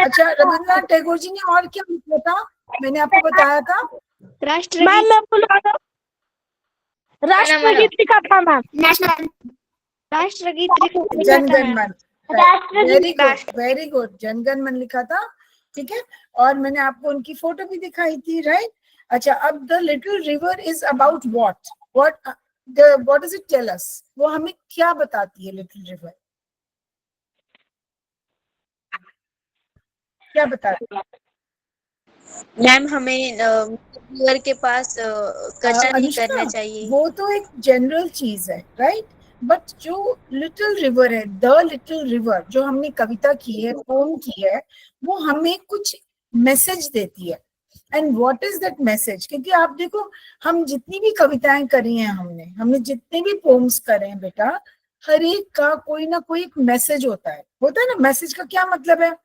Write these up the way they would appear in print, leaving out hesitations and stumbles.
अच्छा, रविन्द्रनाथ टैगोर जी ने और क्या लिखा था? मैंने आपको बताया था राष्ट्रगीत। राष्ट्रगीत लिखा था मैम। नेशनल राष्ट्रगीत लिखा था जनगण मैम। मन। राष्ट्रगीत। वेरी गुड, जनगण मन लिखा था, ठीक है। और मैंने आपको उनकी फोटो भी दिखाई थी, राइट। अच्छा, अब the little river is about what does it tell us? वो हमें क्या बताती है लिटिल रिवर? क्या बताती है? मैम हमें रिवर के पास कचरा नहीं अनुष्का, करना चाहिए। वो तो एक जनरल चीज है, राइट। बट जो लिटिल रिवर है, द लिटिल रिवर, जो हमने कविता की है, पोम की है, वो हमें कुछ मैसेज देती है। And what is that message? क्योंकि आप देखो, हम जितनी भी कविताएं करी हैं, हमने जितने भी पोम्स करे हैं बेटा, हर एक का कोई ना कोई मैसेज होता है ना। मैसेज का क्या मतलब है?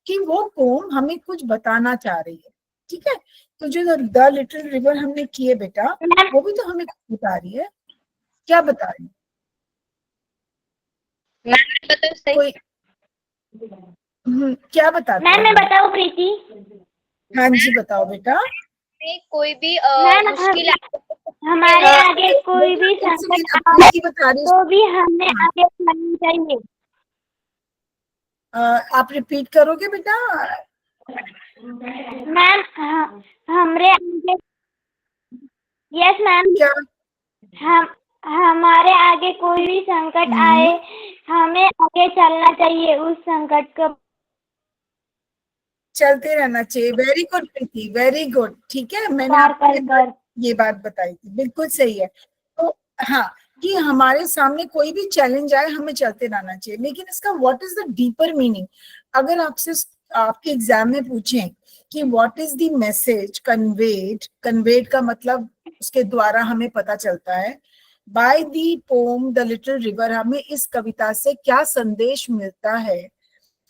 कि वो पोम हमें कुछ बताना चाह रही है, ठीक है। तो जो द लिटिल रिवर हमने किए बेटा, वो भी तो हमें कुछ बता रही है। क्या बता रही है? मैम बताओ सही। कोई क्या बताती मैम है? मैं बताऊँ प्रीति? हाँ जी, बताओ बेटा। कोई भी मैम मुश्किल हमारे आगे कोई भी एक सेकंड, संकट अब आए प्रीति बता रही तो भी हमें हाँ। आगे बढ़ना चाहिए। आप रिपीट करोगे बेटा? मैम हमारे आगे, यस मैम, क्या? हम हमारे आगे कोई भी संकट आए, हमें आगे चलना चाहिए उस संकट को चलते रहना चाहिए। वेरी गुड प्रीति, वेरी गुड, ठीक है। मैंने पार आपको कर ये बात बताई थी, बिल्कुल सही है। तो हाँ, कि हमारे सामने कोई भी चैलेंज आए, हमें चलते रहना चाहिए। लेकिन इसका what is the deeper meaning? अगर आपसे आपके एग्जाम में पूछें कि what is the message conveyed का मतलब उसके द्वारा हमें पता चलता है। By the poem the little river, हमें इस कविता से क्या संदेश मिलता है?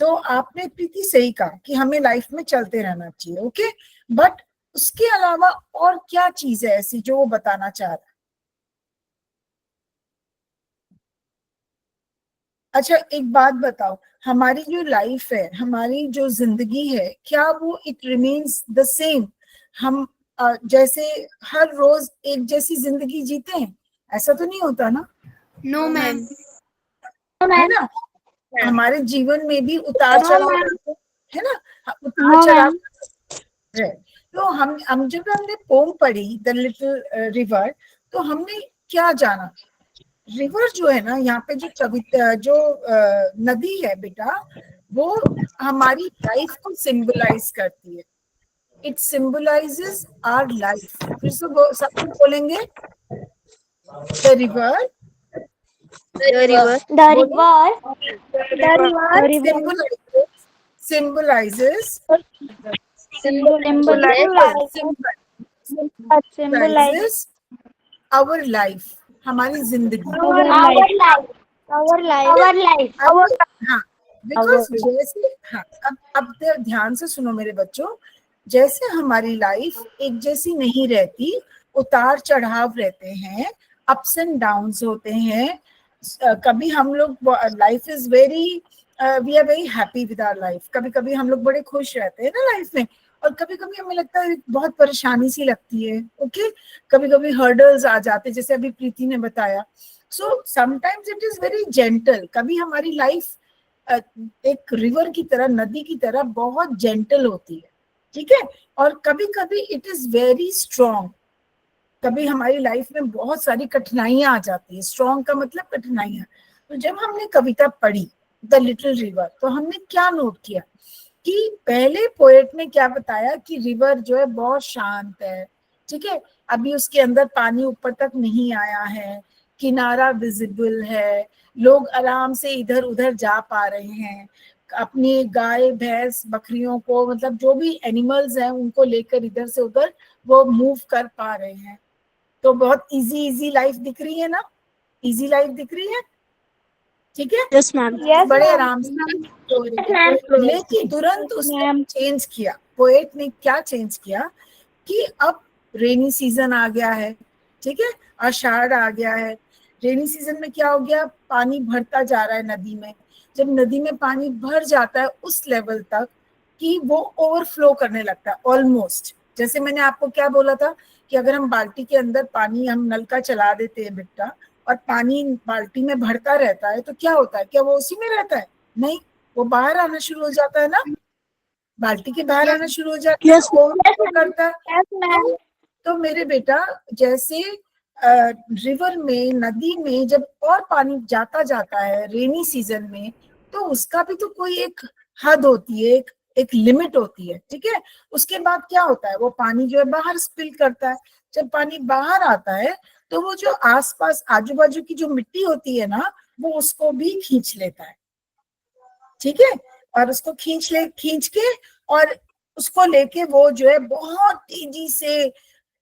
तो आपने प्रीति सही कहा कि हमें लाइफ में चलते रहना चाहिए, ओके। बट उसके अलावा और क्या चीज है ऐसी जो वो बताना चाह रहा है? अच्छा, एक बात बताओ, हमारी जो लाइफ है, हमारी जो जिंदगी है, क्या वो इट रिमेन्स द सेम? हम जैसे हर रोज एक जैसी जिंदगी जीते हैं, ऐसा तो नहीं होता ना? No ma'am. है ना? हमारे जीवन में भी उतार चढ़ाव रहते हैं, है ना? उतार चढ़ाव है। तो हम जब हमने पोम पढ़ी द लिटिल रिवर, तो हमने क्या जाना? रिवर जो है ना, यहाँ पे जो कविता, जो नदी है बेटा, वो हमारी लाइफ को सिंबलाइज करती है। It symbolizes our life. फिर से सब लोग बोलेंगे, द रिवर बोलो, symbolizes our life, हमारी जिंदगी। Our life. हाँ, बिकॉज जैसे, हाँ, अब ध्यान से सुनो मेरे बच्चों। जैसे हमारी लाइफ एक जैसी नहीं रहती, उतार चढ़ाव रहते हैं, अप्स एंड डाउन्स होते हैं। कभी हम लोग, life is very, we are very happy with our life. कभी कभी हम लोग बड़े खुश रहते हैं ना लाइफ में, और कभी कभी हमें लगता है बहुत परेशानी सी लगती है, ओके। कभी कभी हर्डल्स आ जाते हैं, जैसे अभी प्रीति ने बताया। So sometimes it is very gentle. कभी हमारी लाइफ एक रिवर की तरह, नदी की तरह बहुत जेंटल होती है, ठीक है। और कभी कभी इट इज वेरी स्ट्रॉन्ग। कभी हमारी लाइफ में बहुत सारी कठिनाइयां आ जाती है। स्ट्रॉन्ग का मतलब कठिनाइयां। तो जब हमने कविता पढ़ी द लिटिल रिवर, तो हमने क्या नोट किया कि पहले पोएट ने क्या बताया कि रिवर जो है बहुत शांत है, ठीक है। अभी उसके अंदर पानी ऊपर तक नहीं आया है, किनारा विजिबल है, लोग आराम से इधर उधर जा पा रहे हैं, अपनी गाय भैंस बकरियों को, मतलब जो भी एनिमल्स हैं उनको लेकर इधर से उधर वो मूव कर पा रहे हैं। तो बहुत इजी इजी लाइफ दिख रही है ना? इजी लाइफ दिख रही है, ठीक है। Yes ma'am. बड़े आराम से। लेकिन तुरंत उसने चेंज किया, पोएट ने क्या चेंज किया कि अब रेनी सीजन आ गया है, ठीक है, आषाढ़ आ गया है। रेनी सीजन में क्या हो गया? पानी भरता जा रहा है नदी में। जब नदी में पानी भर जाता है उस लेवल तक, कि वो ओवरफ्लो करने लगता है ऑलमोस्ट। जैसे मैंने आपको क्या बोला था कि अगर हम बाल्टी के अंदर पानी, हम नल का चला देते हैं बेटा, और पानी बाल्टी में भरता रहता है, तो क्या होता है, क्या वो उसी में रहता है? नहीं, वो बाहर आना शुरू हो जाता है ना, बाल्टी के बाहर आना शुरू हो जाता है, ओवरफ्लो करता है। Yes ma'am. तो मेरे बेटा, जैसे रिवर में, नदी में जब और पानी जाता जाता है रेनी सीजन में, तो उसका भी तो कोई एक हद होती है, एक लिमिट होती है, ठीक है। उसके बाद क्या होता है, वो पानी जो है बाहर स्पिल करता है। जब पानी बाहर आता है तो वो जो आसपास आजू बाजू की जो मिट्टी होती है ना, वो उसको भी खींच लेता है, ठीक है। और उसको खींच के, और उसको लेके वो जो है बहुत तेजी से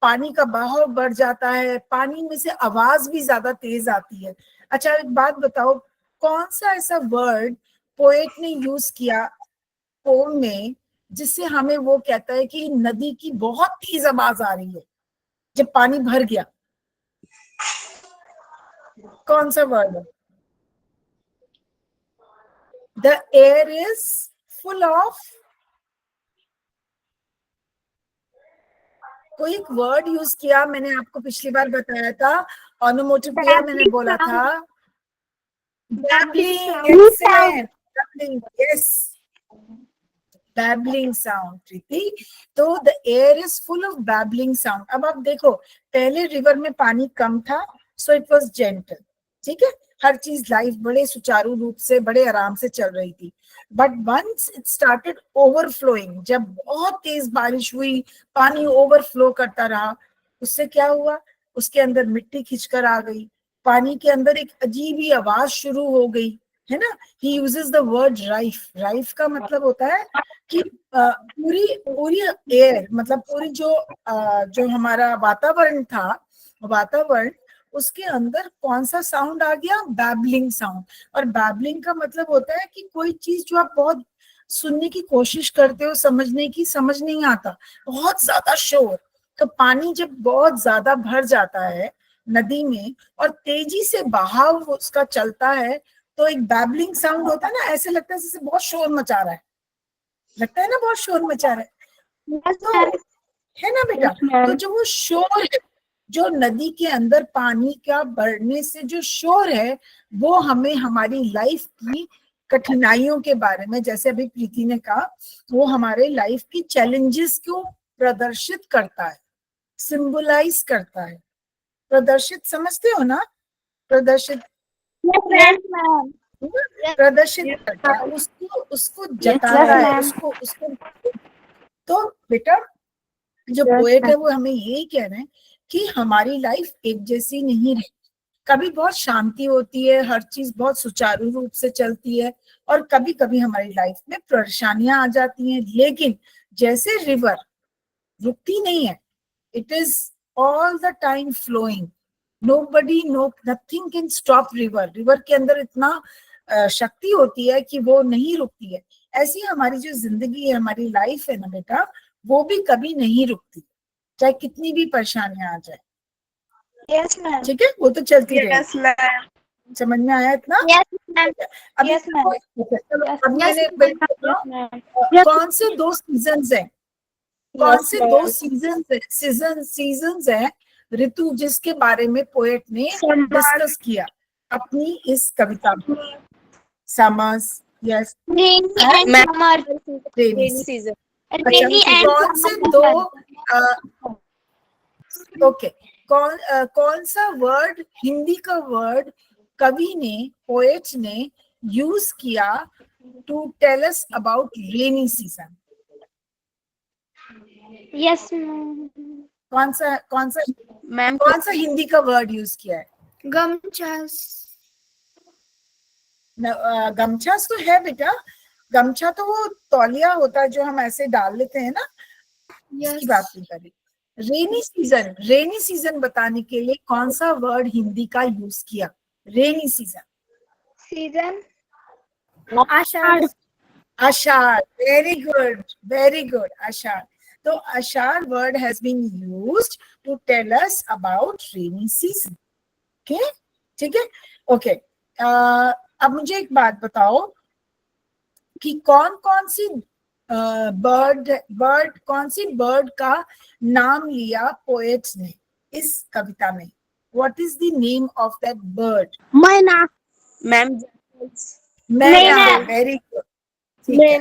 पानी का बहाव बढ़ जाता है, पानी में से आवाज भी ज्यादा तेज आती है। अच्छा, एक बात बताओ, कौन सा ऐसा वर्ड पोएट ने यूज किया पोम में, जिससे हमें वो कहता है कि नदी की बहुत तेज आवाज आ रही है जब पानी भर गया? कौन सा वर्ड है? The air is full of, कोई एक वर्ड यूज किया, मैंने आपको पिछली बार बताया था, ऑनोमोटोपिया मैंने बोला था, babbling, excellent, babbling, yes, babbling sound, प्रीति। तो the air is full of babbling sound। अब आप देखो, पहले रिवर में पानी कम था, so it was gentle, ठीक है, हर चीज लाइफ बड़े सुचारू रूप से, बड़े आराम से चल रही थी। But once it started overflowing, जब बहुत तेज बारिश हुई, पानी ओवरफ्लो करता रहा, उससे क्या हुआ, उसके अंदर मिट्टी खिंचकर आ गई, पानी के अंदर एक अजीब ही आवाज शुरू हो गई, है ना। He uses the word rife. Rife का मतलब होता है कि पूरी पूरी एयर, मतलब पूरी जो हमारा वातावरण था, वातावरण, उसके अंदर कौन सा साउंड आ गया? Babbling sound. और बैबलिंग का मतलब होता है कि कोई चीज जो आप बहुत सुनने की कोशिश करते हो, समझने की, समझ नहीं आता, बहुत ज्यादा शोर। तो पानी जब बहुत ज्यादा भर जाता है नदी में और तेजी से बहाव उसका चलता है, तो एक बैबलिंग साउंड होता है ना, ऐसे लगता है जैसे बहुत शोर मचा रहा है, लगता है ना बहुत शोर मचा रहा है, तो है ना बेटा। तो जो वो शोर है, जो नदी के अंदर पानी का बढ़ने से जो शोर है, वो हमें हमारी लाइफ की कठिनाइयों के बारे में, जैसे अभी प्रीति ने कहा, वो हमारे लाइफ की चैलेंजेस को प्रदर्शित करता है, सिंबलाइज करता है। प्रदर्शित समझते हो ना? प्रदर्शित, यस मैम। प्रदर्शित करता है, उसको उसको जताता है, उसको। तो बेटा, जो पोएट है वो हमें यही कह रहे हैं कि हमारी लाइफ एक जैसी नहीं रही, कभी बहुत शांति होती है, हर चीज बहुत सुचारू रूप से चलती है, और कभी कभी हमारी लाइफ में परेशानियां आ जाती हैं, लेकिन जैसे रिवर रुकती नहीं है, it is all the time flowing, nothing can stop river. River के अंदर इतना शक्ति होती है कि वो नहीं रुकती है। ऐसी हमारी जो जिंदगी है, हमारी लाइफ है ना बेटा, वो भी कभी नहीं रुकती, चाहे कितनी भी परेशानियां आ जाए, यस मैम। ठीक है, वो तो चलती रहेगी। Yes ma'am. समझ में आया इतना? Yes ma'am. अभी Yes, ma'am. चलो, Yes, अब मैंने Yes, ma'am. कौन से दो सीजन्स हैं, कौन से दो सीजन्स हैं ऋतु, जिसके बारे में पोएट ने डिस्कस किया अपनी इस कविता में? Summers, yes, Rainy and summer. Rainy rainy season. Rainy अच्छा, and कौन से summer. दो ओके, कौन सा वर्ड, हिंदी का वर्ड कवि ने, पोएट ने यूज किया to tell us about rainy season? Yes, ma'am. कौन मैम सा हिंदी का वर्ड यूज किया है? गमछास तो है बेटा, गमछा तो वो तौलिया होता है जो हम ऐसे डाल लेते हैं ना, इसकी बात नहीं कर रही। रेनी सीजन बताने के लिए कौन सा वर्ड हिंदी का यूज किया? Rainy season, Season. Ashadh. Ashadh, very good, Ashadh. तो Ashadh word has been used to tell us about rainy season, okay, ठीक है, ओके। अब मुझे एक बात बताओ कि कौन कौन सी बर्ड, बर्ड कौन सी बर्ड का नाम लिया पोएट्स ने इस कविता में? What is the name of that bird? मैना। मैम मैना, वेरी गुड, ठीक है,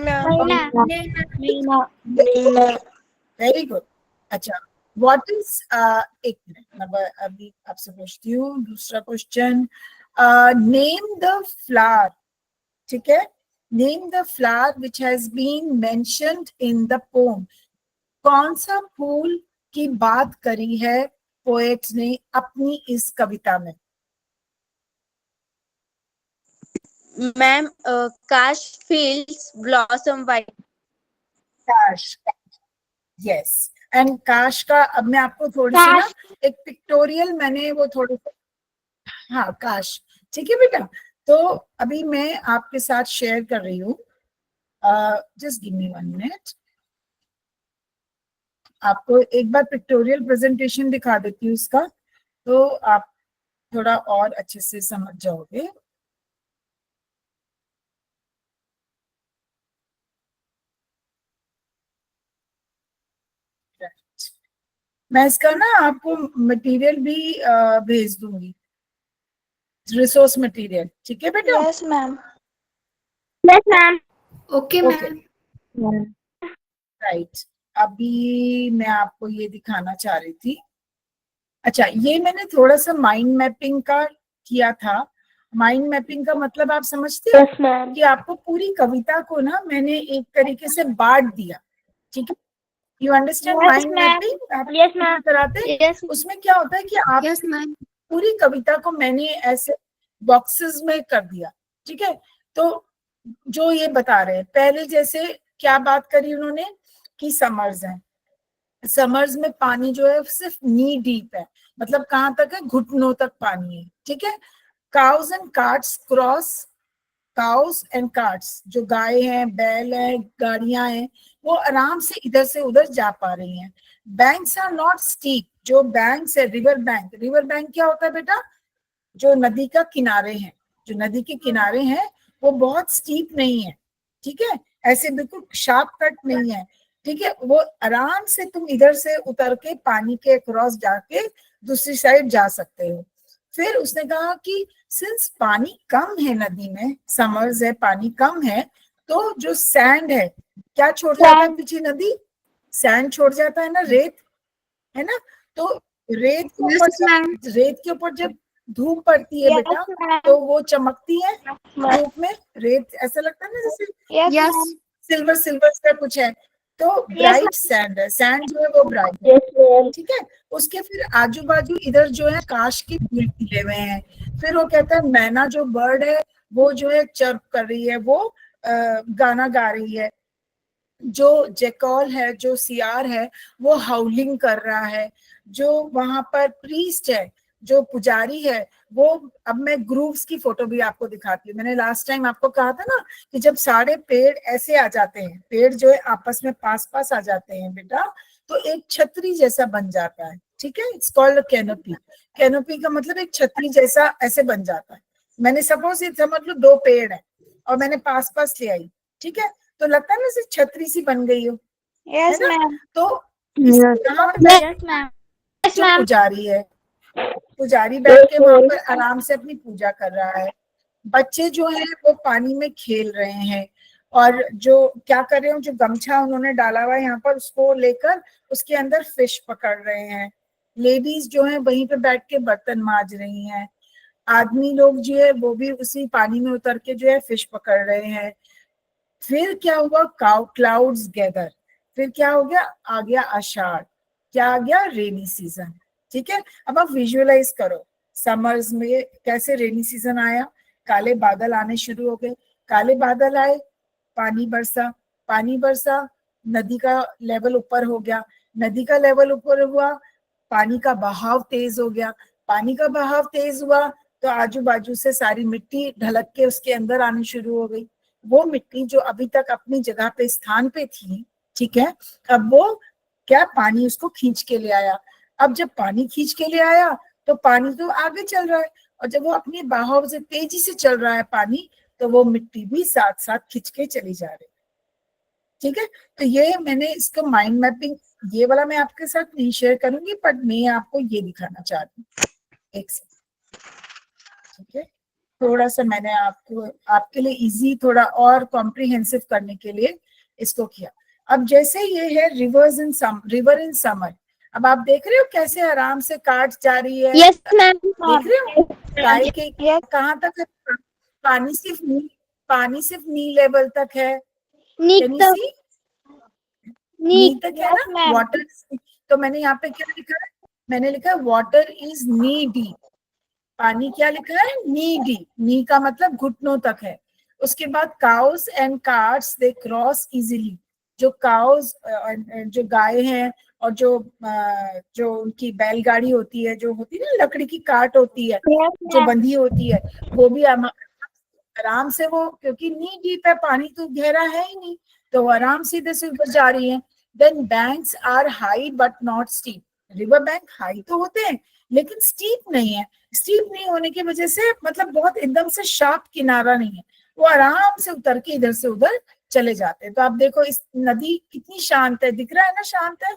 वेरी गुड। अच्छा, व्हाट इज, एक मिनट, मैं अभी आपसे पूछती हूँ दूसरा क्वेश्चन। नेम द फ्लावर, ठीक है, name the flower which has been mentioned in the poem. कौन सा फूल की बात करी है पोएट ने अपनी इस कविता में? मैम काश फील्ड्स ब्लॉसम वाइट। काश, यस। एंड काश का अब मैं आपको थोड़ी सी ना एक पिक्टोरियल, मैंने वो थोड़ी सी, हाँ काश, ठीक है बेटा। तो अभी मैं आपके साथ शेयर कर रही हूँ, जस्ट गिव मी 1 मिनट, आपको एक बार पिक्टोरियल प्रेजेंटेशन दिखा देती हूँ इसका, तो आप थोड़ा और अच्छे से समझ जाओगे। मैं इसका ना आपको मटेरियल भी भेज दूंगी, रिसोर्स मटेरियल, ठीक है बेटा? Yes ma'am. Okay okay, right. अभी मैं आपको ये दिखाना चाह रही थी। अच्छा, ये मैंने थोड़ा सा माइंड मैपिंग का किया था। माइंड मैपिंग का मतलब आप समझते हो? Yes ma'am. कि आपको पूरी कविता को ना मैंने एक तरीके से बांट दिया, ठीक है? You understand Yes, mind ma'am. Mapping? आप Yes, ma'am. कराते हैं? Yes. उसमें क्या होता है कि आप यस मैम। पूरी कविता को मैंने ऐसे बॉक्सेस में कर दिया, ठीक है? तो जो ये बता रहे हैं, पहले जैसे क्या बात करी उन्होंने कि समर्स है, समर्स में पानी जो है सिर्फ नी डीप है, मतलब कहाँ तक है? घुटनों तक पानी है, ठीक है? Cows and carts cross, cows and carts, जो गाय हैं, बैल है, गाड़ियां हैं, वो आराम से इधर से उधर जा पा रही हैं। बैंक्स आर नॉट स्टीप, जो बैंक्स है, रिवर बैंक, रिवर बैंक क्या होता है बेटा? जो नदी का किनारे हैं, जो नदी के किनारे हैं वो बहुत स्टीप नहीं है, ठीक है? ऐसे बिल्कुल शार्प कट नहीं है, ठीक है? वो आराम से तुम इधर से उतर के पानी के क्रॉस जाके दूसरी साइड जा सकते हो। फिर उसने कहा कि सिंस पानी कम है नदी में, समर्स है, पानी कम है, तो जो सैंड है, क्या छोड़ जाता है पीछे नदी? सैंड छोड़ जाता है ना, रेत, है ना? तो रेत के ऊपर जब, रेत के ऊपर जब धूप पड़ती है बेटा, तो वो चमकती है धूप में, रेत ऐसा लगता है ना जैसे यस। सिल्वर सिल्वर सा कुछ है, तो ब्राइट सैंड है, सैंड जो है वो ब्राइट है, Yes, ma'am. ठीक है? उसके फिर आजू बाजू इधर जो है काश के फूल खिले हुए हैं। फिर वो कहता है मैना जो बर्ड है वो जो है चर्प कर रही है, वो गाना गा रही है। जो जेकॉल है, जो सियार है, वो हाउलिंग कर रहा है। जो वहां पर प्रीस्ट है, जो पुजारी है, वो, अब मैं ग्रूव्स की फोटो भी आपको दिखाती हूँ। मैंने लास्ट टाइम आपको कहा था ना कि जब सारे पेड़ ऐसे आ जाते हैं, पेड़ जो है आपस में पास पास आ जाते हैं बेटा, तो एक छतरी जैसा बन जाता है, ठीक है? It's called canopy. कैनोपी का मतलब एक छतरी जैसा ऐसे बन जाता है। मैंने सपोज ये समझ लो 2 पेड़ है और मैंने पास पास ले आई, ठीक है? तो लगता है ना जैसे छतरी सी बन गई हो, है Yes, ना? ma'am. तो यहाँ पे Yes, ma'am. जो पुजारी है, पुजारी बैठ के वहां पर आराम से अपनी पूजा कर रहा है। बच्चे जो हैं वो पानी में खेल रहे हैं, और जो क्या कर रहे हैं, जो गमछा उन्होंने डाला हुआ है यहाँ पर, उसको लेकर उसके अंदर फिश पकड़ रहे हैं। लेडीज जो है वहीं पे बैठ के बर्तन मांज रही हैं। आदमी लोग जो है वो भी उसी पानी में उतर के जो है फिश पकड़ रहे हैं। फिर क्या हुआ? क्लाउड्स गैदर, फिर क्या हो गया? आ गया आषाढ़, क्या आ गया? रेनी सीजन, ठीक है? अब आप विजुअलाइज करो, समर्स में कैसे रेनी सीजन आया, काले बादल आने शुरू हो गए, काले बादल आए, पानी बरसा, पानी बरसा, नदी का लेवल ऊपर हो गया, नदी का लेवल ऊपर हुआ, पानी का बहाव तेज हो गया, पानी का बहाव तेज हुआ तो आजू बाजू से सारी मिट्टी ढलक के उसके अंदर आनी शुरू हो गई। वो मिट्टी जो अभी तक अपनी जगह पे स्थान पे थी, ठीक है, अब वो क्या, पानी उसको खींच के ले आया। अब जब पानी खींच के ले आया तो पानी तो आगे चल रहा है, और जब वो अपनी बहाव से तेजी से चल रहा है पानी, तो वो मिट्टी भी साथ साथ खींच के चली जा रही है। ठीक है, तो ये मैंने इसका माइंड मैपिंग, ये वाला मैं आपके साथ नहीं शेयर करूंगी, बट मैं आपको ये दिखाना चाहती हूँ एक सेकंड। ठीक है, थोड़ा सा मैंने आपको आपके लिए इजी, थोड़ा और कॉम्प्रिहेंसिव करने के लिए इसको किया। अब जैसे ये है रिवर इन समर, अब आप देख रहे हो कैसे आराम से काट जा रही है। Yes ma'am. देख रहे हो गाय के कहाँ तक है, पानी सिर्फ नी लेवल तक है। Can you see? नी तक है ना वाटर। तो मैंने यहाँ पे क्या लिखा है, मैंने लिखा है वाटर इज नी डीप। पानी क्या लिखा है, नी डीप। नी का मतलब घुटनों तक है। उसके बाद cows and carts they cross easily. जो काउस जो गाय हैं और जो उनकी बैलगाड़ी होती है, जो होती है ना लकड़ी की कार्ट होती है जो बंधी होती है, वो भी आराम से, वो क्योंकि नी डीप है, पानी तो गहरा है ही नहीं, तो वो आराम सीधे से ऊपर जा रही है। Then banks are high but not steep. River bank high तो होते हैं लेकिन स्टीप नहीं है। स्टीप नहीं होने की वजह से मतलब बहुत एकदम से शार्प किनारा नहीं है, वो आराम से उतर के इधर से उधर चले जाते हैं। तो आप देखो इस नदी कितनी शांत है, दिख रहा है ना शांत है।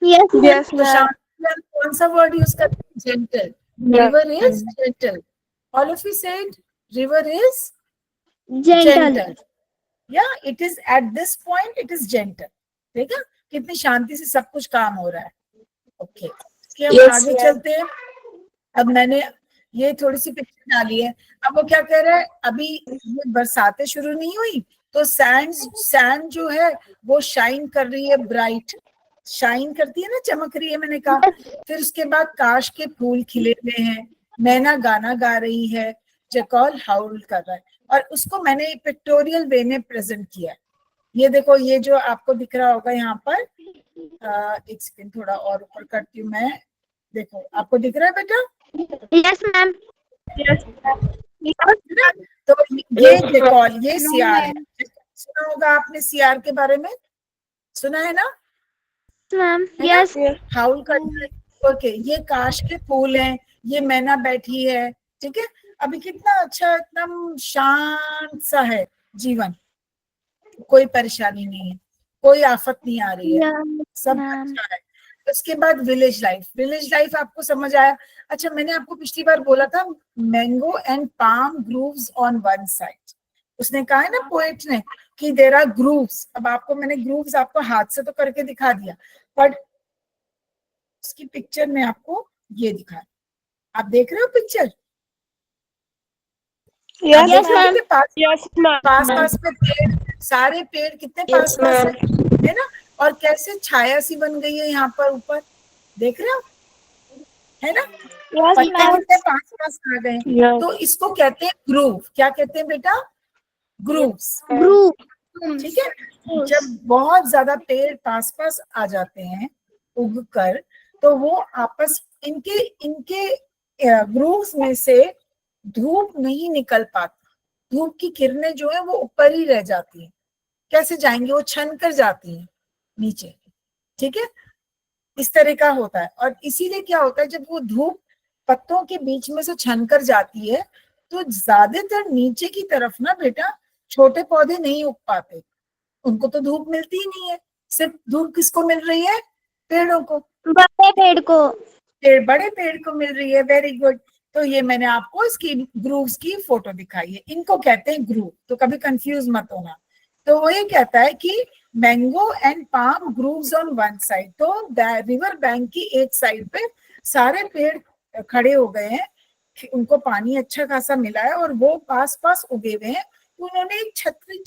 यस तो शांत कौन सा वर्ड यूज करते हैं, gentle. River is gentle. All of you said river is gentle. या it is at this point it is gentle. देखा कितनी शांति से सब कुछ काम हो रहा है। ओके हम आगे चलते हैं। अब मैंने ये थोड़ी सी पिक्चर डाली है। अब वो क्या कह रहा है, अभी ये बरसातें शुरू नहीं हुई तो सैंड जो है वो शाइन कर रही है, ब्राइट शाइन करती है ना, चमक रही है, मैंने कहा। फिर उसके बाद काश के फूल खिले हुए हैं, मैना गाना गा रही है, जैकल हाउल कर रहा है। और उसको मैंने पिक्टोरियल वे में प्रेजेंट किया। ये देखो, ये जो आपको दिख रहा होगा यहाँ पर, एक सेकंड थोड़ा और ऊपर करती हूँ मैं। देखो आपको दिख रहा है बेटा, यस मैम। तो ये जैकल, ये सियार है। सुना होगा आपने सियार के बारे में, सुना है ना मैम। यस। हाउल करता है। ओके, ये काश के फूल हैं, ये मैना बैठी है। ठीक है, अभी कितना अच्छा एकदम शांत सा है जीवन, कोई परेशानी नहीं है, कोई आफत नहीं आ रही है, सब अच्छा है। उसके बाद विलेज लाइफ आपको समझ आया। अच्छा, मैंने आपको पिछली बार बोला था mango and palm groves on one side. उसने कहा है ना पोएट ने कि देयर आर ग्रूव्स। अब आपको मैंने ग्रूव्स आपको हाथ से तो करके दिखा दिया, बट उसकी पिक्चर में आपको ये दिखा। आप देख रहे हो पिक्चर? Yes ma'am. पास पास में पेड़, सारे पेड़ कितने पास पास है ना, और कैसे छाया सी बन गई है यहाँ पर ऊपर, देख रहे हो, है ना, पत्ते कितने पास पास आ गए। तो इसको कहते हैं ग्रूव। क्या कहते हैं बेटा? ग्रूव्स। ठीक है, जब बहुत ज्यादा पेड़ पास पास आ जाते हैं उग कर, तो वो आपस इनके इनके ग्रूव्स में से धूप नहीं निकल पाती। धूप की किरणें जो है वो ऊपर ही रह जाती हैं। कैसे जाएंगे, वो छन कर जाती हैं नीचे। ठीक है, इस तरह का होता है। और इसीलिए क्या होता है, जब वो धूप पत्तों के बीच में से छन कर जाती है तो ज्यादातर नीचे की तरफ ना बेटा छोटे पौधे नहीं उग पाते, उनको तो धूप मिलती ही नहीं है। सिर्फ धूप किसको मिल रही है? पेड़ों को, बड़े पेड़ को। बड़े पेड़ को मिल रही है। Very good. तो ये मैंने आपको इसकी ग्रूव्स की फोटो दिखाई है, इनको कहते हैं ग्रूव, तो कभी कंफ्यूज मत होना। तो वो ये कहता है कि mango and palm groves on one side. तो रिवर बैंक की एक साइड पे सारे पेड़ खड़े हो गए हैं, उनको पानी अच्छा खासा मिला है और वो पास पास उगे हुए हैं। तो उन्होंने एक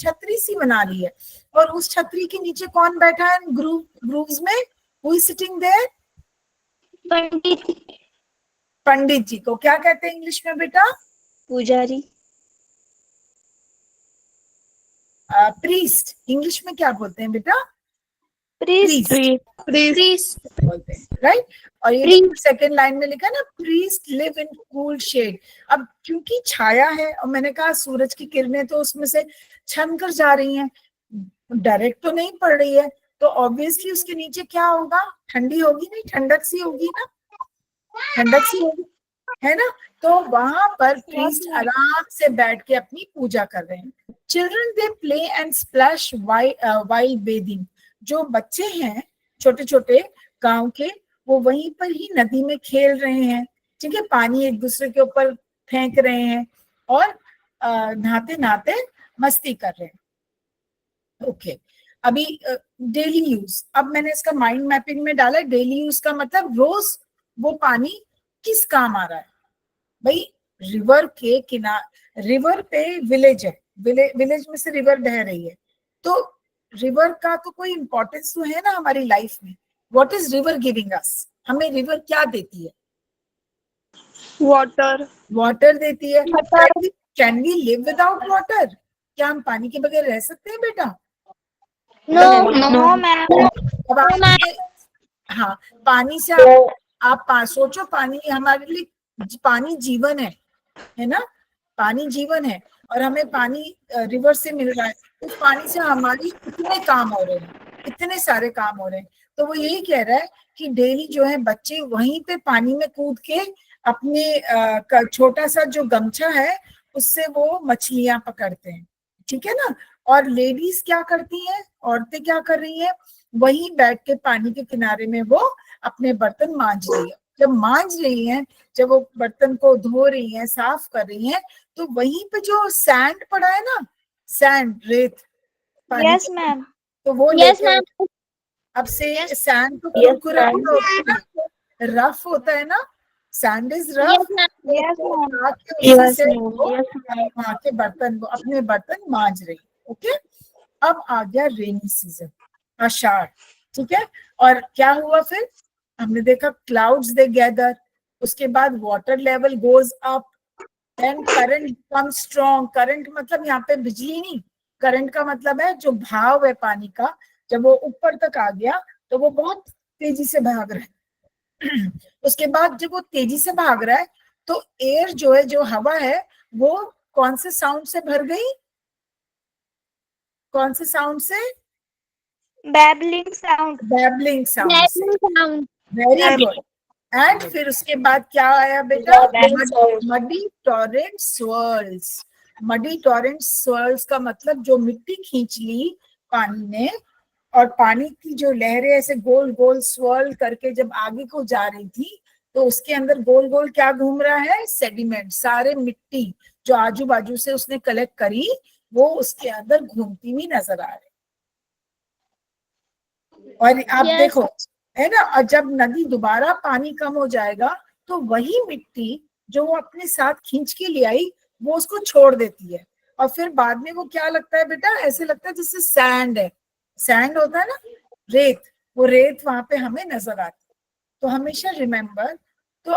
छतरी सी बना ली है, और उस छतरी के नीचे कौन बैठा है ग्रूव्स में? Who is sitting there? Pandit ji को क्या कहते हैं इंग्लिश में बेटा? पुजारी। प्रीस्ट। इंग्लिश में क्या बोलते हैं बेटा? प्रीस्ट बोलते हैं, राइट। और ये सेकंड लाइन में लिखा ना, priest live in cool shade. अब क्योंकि छाया है और मैंने कहा सूरज की किरणें तो उसमें से छन कर जा रही हैं, डायरेक्ट तो नहीं पड़ रही है, तो ऑब्वियसली उसके नीचे क्या होगा? ठंडी होगी नहीं, ठंडक सी होगी ना, ठंडक सी होगी। है ना। तो वहां पर प्रीस्ट आराम से बैठ के अपनी पूजा कर रहे हैं। Children they play and splash while bathing. जो बच्चे हैं छोटे छोटे गांव के, वो वहीं पर ही नदी में खेल रहे हैं, ठीक है, पानी एक दूसरे के ऊपर फेंक रहे हैं और नहाते नहाते मस्ती कर रहे हैं। ओके, अभी डेली यूज, अब मैंने इसका माइंड मैपिंग में डाला। डेली यूज का मतलब रोज वो पानी किस काम आ रहा है। भाई रिवर के किनारे, रिवर पे विलेज है, विलेज में से रिवर बह रही है, तो रिवर का तो कोई इंपॉर्टेंस तो है ना हमारी लाइफ में। What is river giving us, हमें रिवर क्या देती है? वाटर। वाटर देती है। Can we live without water? क्या हम पानी के बगैर रह सकते हैं बेटा? No ma'am. अब हाँ, पानी से आप सोचो, पानी हमारे लिए, पानी जीवन है ना, पानी जीवन है और हमें पानी रिवर से मिल रहा है। उस पानी से हमारी कितने काम हो रहे हैं, इतने सारे काम हो रहे हैं। तो वो यही कह रहा है कि डेली जो है बच्चे वहीं पे पानी में कूद के अपने छोटा सा जो गमछा है उससे वो मछलियां पकड़ते हैं, ठीक है ना। और लेडीज क्या करती हैं, औरतें क्या कर रही हैं, वहीं बैठ के पानी के किनारे में वो अपने बर्तन मांज रही है। जब मांज रही हैं, जब वो बर्तन को धो रही हैं, साफ कर रही हैं, तो वहीं पे जो सैंड पड़ा है ना, सैंड, रेत पानी यस के, मैम। तो वो यस लेके, मैम। अब से सैंड तो कुरकुरा होता है ना, रफ होता है ना, sand is rough. Yes ma'am. Yes ma'am. उसी से वो वहां के बर्तन, वो अपने बर्तन मांज रही। ओके, अब आ गया रेनी सीजन, आषाढ़, ठीक है। और क्या हुआ फिर, हमने देखा क्लाउड्स दे गैदर, उसके बाद water level goes up, then current come strong. Current मतलब यहाँ पे बिजली नहीं, करंट का मतलब है जो भाव है पानी का, जब वो ऊपर तक आ गया तो वो बहुत तेजी से भाग रहा है। उसके बाद जब वो तेजी से भाग रहा है तो एयर जो है, जो हवा है, वो कौन से साउंड से भर गई, कौन से साउंड से? Babbling sound. बैबलिंग साउंड से। साउंड। Very good. एंड फिर उसके बाद क्या आया बेटा? Muddy torrent swirls. Muddy torrent swirls का मतलब जो मिट्टी खींच ली पानी ने, और पानी की जो लहरें ऐसे गोल गोल स्वर्ल करके जब आगे को जा रही थी, तो उसके अंदर गोल गोल क्या घूम रहा है? सेडिमेंट, सारे मिट्टी जो आजू बाजू से उसने कलेक्ट करी, वो उसके अंदर घूमती हुई नजर आ रही। और आप Yes. देखो, है ना, और जब नदी दोबारा पानी कम हो जाएगा तो वही मिट्टी जो वो अपने साथ खींच के ले आई, वो उसको छोड़ देती है। और फिर बाद में वो क्या लगता है बेटा? ऐसे लगता है जैसे सैंड है, सैंड होता है ना, रेत, वो रेत वहां पे हमें नजर आती है। तो हमेशा रिमेम्बर, तो